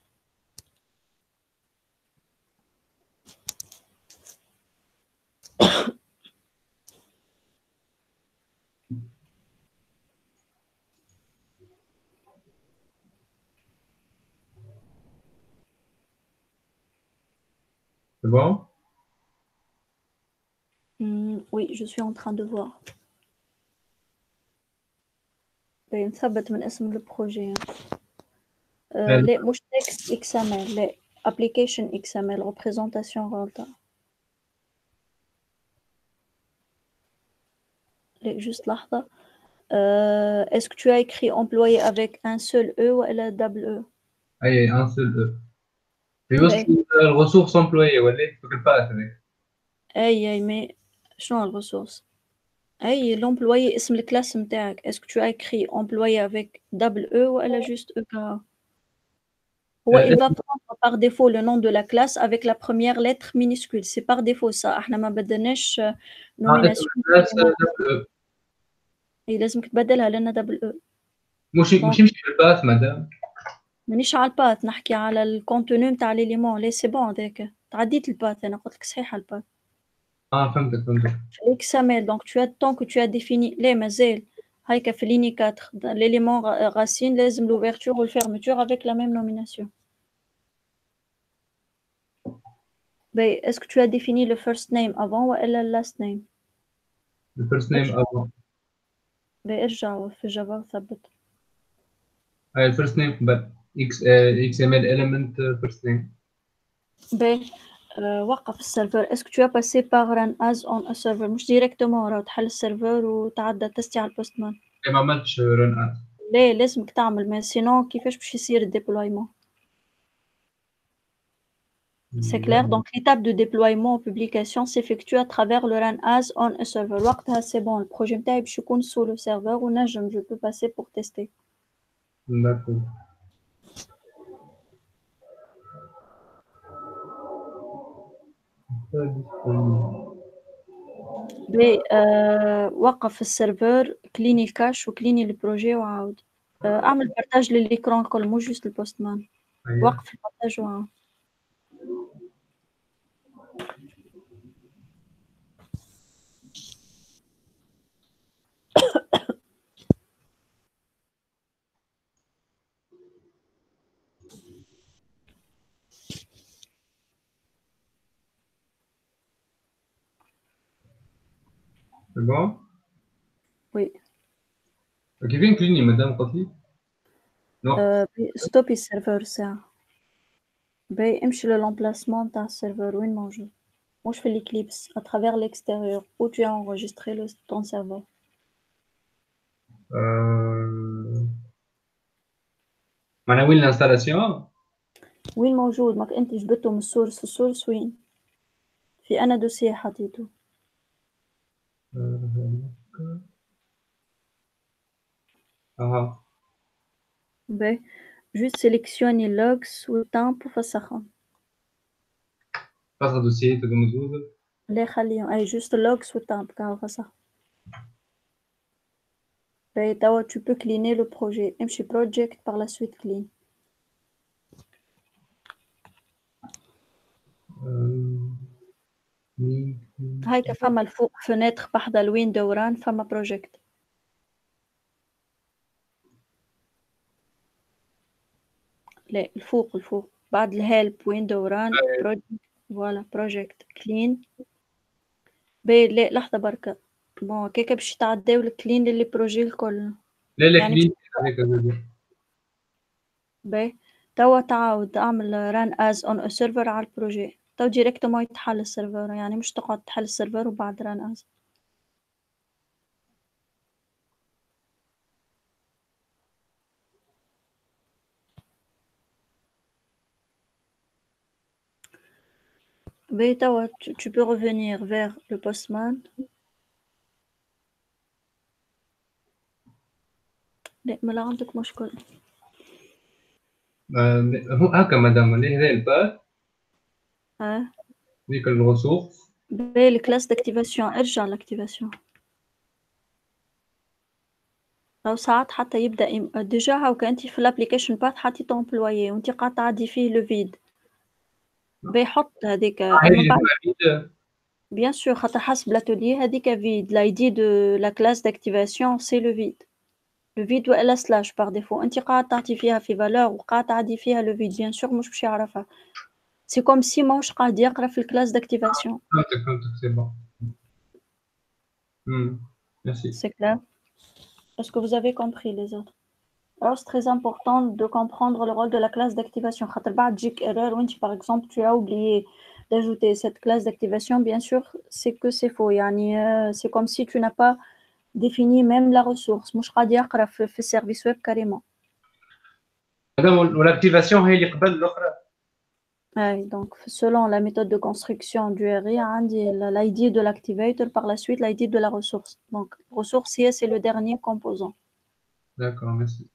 C'est bon? Oui, je suis en train de voir. نثبت من اسم البروجي. لا مش تكست XML، لا application XML représentation غلطة. لا juste لحظة. Est-ce que tu as écrit employé avec un seul E ou double E? أي un seul E. يوصل الريسورس امبلوي ولا يفك الباث هذاك. أي mais شنو الريسورس؟ أي l'employé اسم الكلاس متاعك. Est-ce que tu as écrit employé avec double E ou juste E كا؟ هو il va prendre par défaut le nom de la classe avec la première lettre minuscule. C'est par défaut ça. احنا ما بدلناش nomination. اي لازمك تبدلها لأنها دبل او. مش يمشي بالباث مدام. مانيش على الباث، نحكي على الكونتوني نتاع ليليمون. لي سي بون هذاك تعديت الباث. انا قلت لك صحيحه الباث. فهمتك. XML donc tu as tant que tu as défini لا مازال هايكا في ليني 4 l'élément racine لازم l'ouverture ou le fermeture avec la même nomination. Est-ce que tu as défini le first name avant ou le last name? Le first name avant. ارجع في جافا وثبت. le first name قبل XML element first name. وقف السيرفر. Est-ce que tu as passé par run as on a server مش ديريكتومون راهو تحل السيرفر وتعدى تستي على البوستمان؟ ما عملتش run as. ليه لازمك تعمل ما سينو كيفاش باش يصير الديبلويمون؟ C'est clair. Donc l'étape de déploiement ou publication s'effectue à travers le run as on a server. وقتها c'est bon. Le projet نتاعي باش يكون sous le serveur ونجم je peux passer pour tester. D'accord. وقف السيرفر كليني الكاش وكليني البروجي وعاود اعمل بارتاج للإيكران كل مو جوست البوستمان. وقف البارتاج وعاود. C'est bon? Oui. كيفين كليني مدام قصدي؟ ستوبي السيرفر ساعة. امشي للemplacement تاع السيرفر وين موجود. مش في l'Eclipse à travers l'extérieur où tu as enregistré ton serveur. معناها وين الانستالاسيون؟ وين موجود؟ ماك انت جبته من السورس وين؟ في انا دوسيه حطيته. juste sélectionner logs والتامب وفسخهم. فسخ دوسيه تبقى موجودة؟ لا خليهم اي juste logs والتامب كاهو فسخ. توا tu peux cleaner le projet. امشي project par la suite clean. هايكا فما الفوق فناتر بحذا الويندو ران فما بروجيكت. لا الفوق بعد الهيلب ويندو ران بروجيكت. فوالا بروجيكت كلين. لا لحظة بركة. بون كيكا باش تعداو الكلين للي بروجي الكل. لا يعني كلين هذيك. توا تعاود اعمل ران از اون ا سيرفر على البروجي. تو ديريكتومون يتحل السيرفر يعني مش تقعد تحل السيرفر وبعد ران از. توا tu peux revenir vers le postman. لا ما عندك مشكل. هو هكا مدام اللي هذا الباث. ذيك الريسورس. الكلاس داكتيفاسيون ارجع لاكتيفاسيون. أو ساعات حتى يبدا ديجا هاكا انت في الابليكيشن باث حطيت امبلويي وانت قاعد تعدي فيه لو فيد. بيحط هذيك بيان سور خاطر حسب لاتولي هذيك فيد لاي دي دو لا كلاس داكتيفاسيون سي لو فيد. لو فيد والا سلاش بار ديفو انت قاعد تعطي فيها في فالور وقاعد تعدي فيها لو فيد بيان سور مش باش يعرفها. C'est comme si moi je قاعد يقرا في classe d'activation. فهمتك c'est bon. Merci. C'est clair? Est-ce que vous avez compris les autres? Alors, c'est très important de comprendre le rôle de la classe d'activation. خاطر بعد تجيك erreur وانت par exemple tu as oublié d'ajouter cette classe d'activation, bien sûr, c'est que c'est faux. يعني c'est comme si tu n'as pas défini même la ressource. مش قاعد يقرا في السيرفيس ويب carrément. مادام والactivation هي اللي قبل الأخرى. Donc, selon la méthode de construction du RI, l'ID de l'activator, par la suite l'ID de la ressource. Donc, ressource, c'est le dernier composant. D'accord, merci.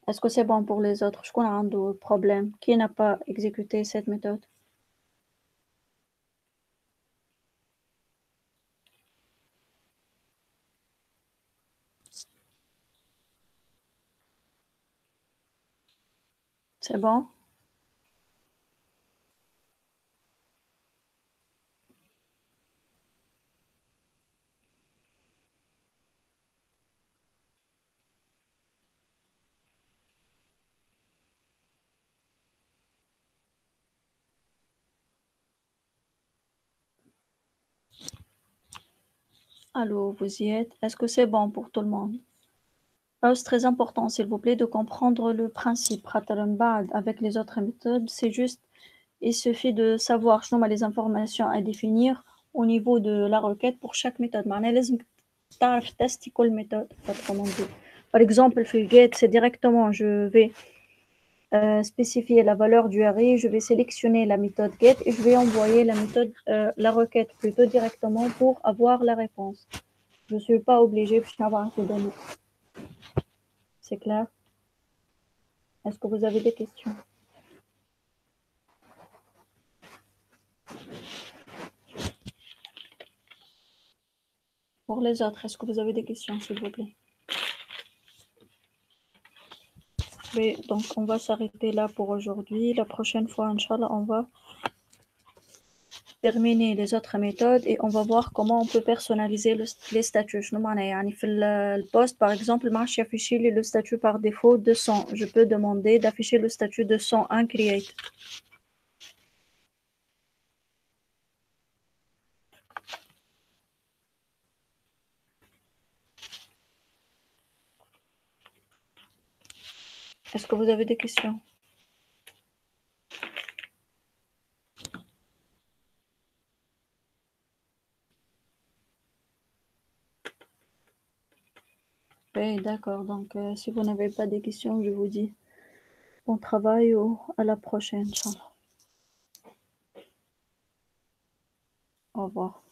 Est-ce que c'est bon pour les autres? Je connais un problème. Qui n'a pas exécuté cette méthode? C'est bon? Allô, vous y êtes? Est-ce que c'est bon pour tout le monde? C'est très important, s'il vous plaît, de comprendre le principe. Avec les autres méthodes, c'est juste, il suffit de savoir les informations à définir au niveau de la requête pour chaque méthode. تعرف tester كل méthode. Par exemple, le get, c'est directement, je vais spécifier la valeur du array, je vais sélectionner la méthode get et je vais envoyer la requête plutôt directement pour avoir la réponse. Je ne suis pas obligée d'avoir ces données. C'est clair? Est-ce que vous avez des questions? Pour les autres, est-ce que vous avez des questions, s'il vous plaît? Mais, donc, on va s'arrêter là pour aujourd'hui. La prochaine fois, Inch'Allah, on va terminer les autres méthodes et on va voir comment on peut personnaliser les statuts. Le poste, par exemple, marche afficher le statut par défaut de 100. Je peux demander d'afficher le statut de 101 create. Est-ce que vous avez des questions? Oui, d'accord. Donc, si vous n'avez pas de questions, je vous dis bon travail ou à la prochaine. Inch'Allah. Au revoir.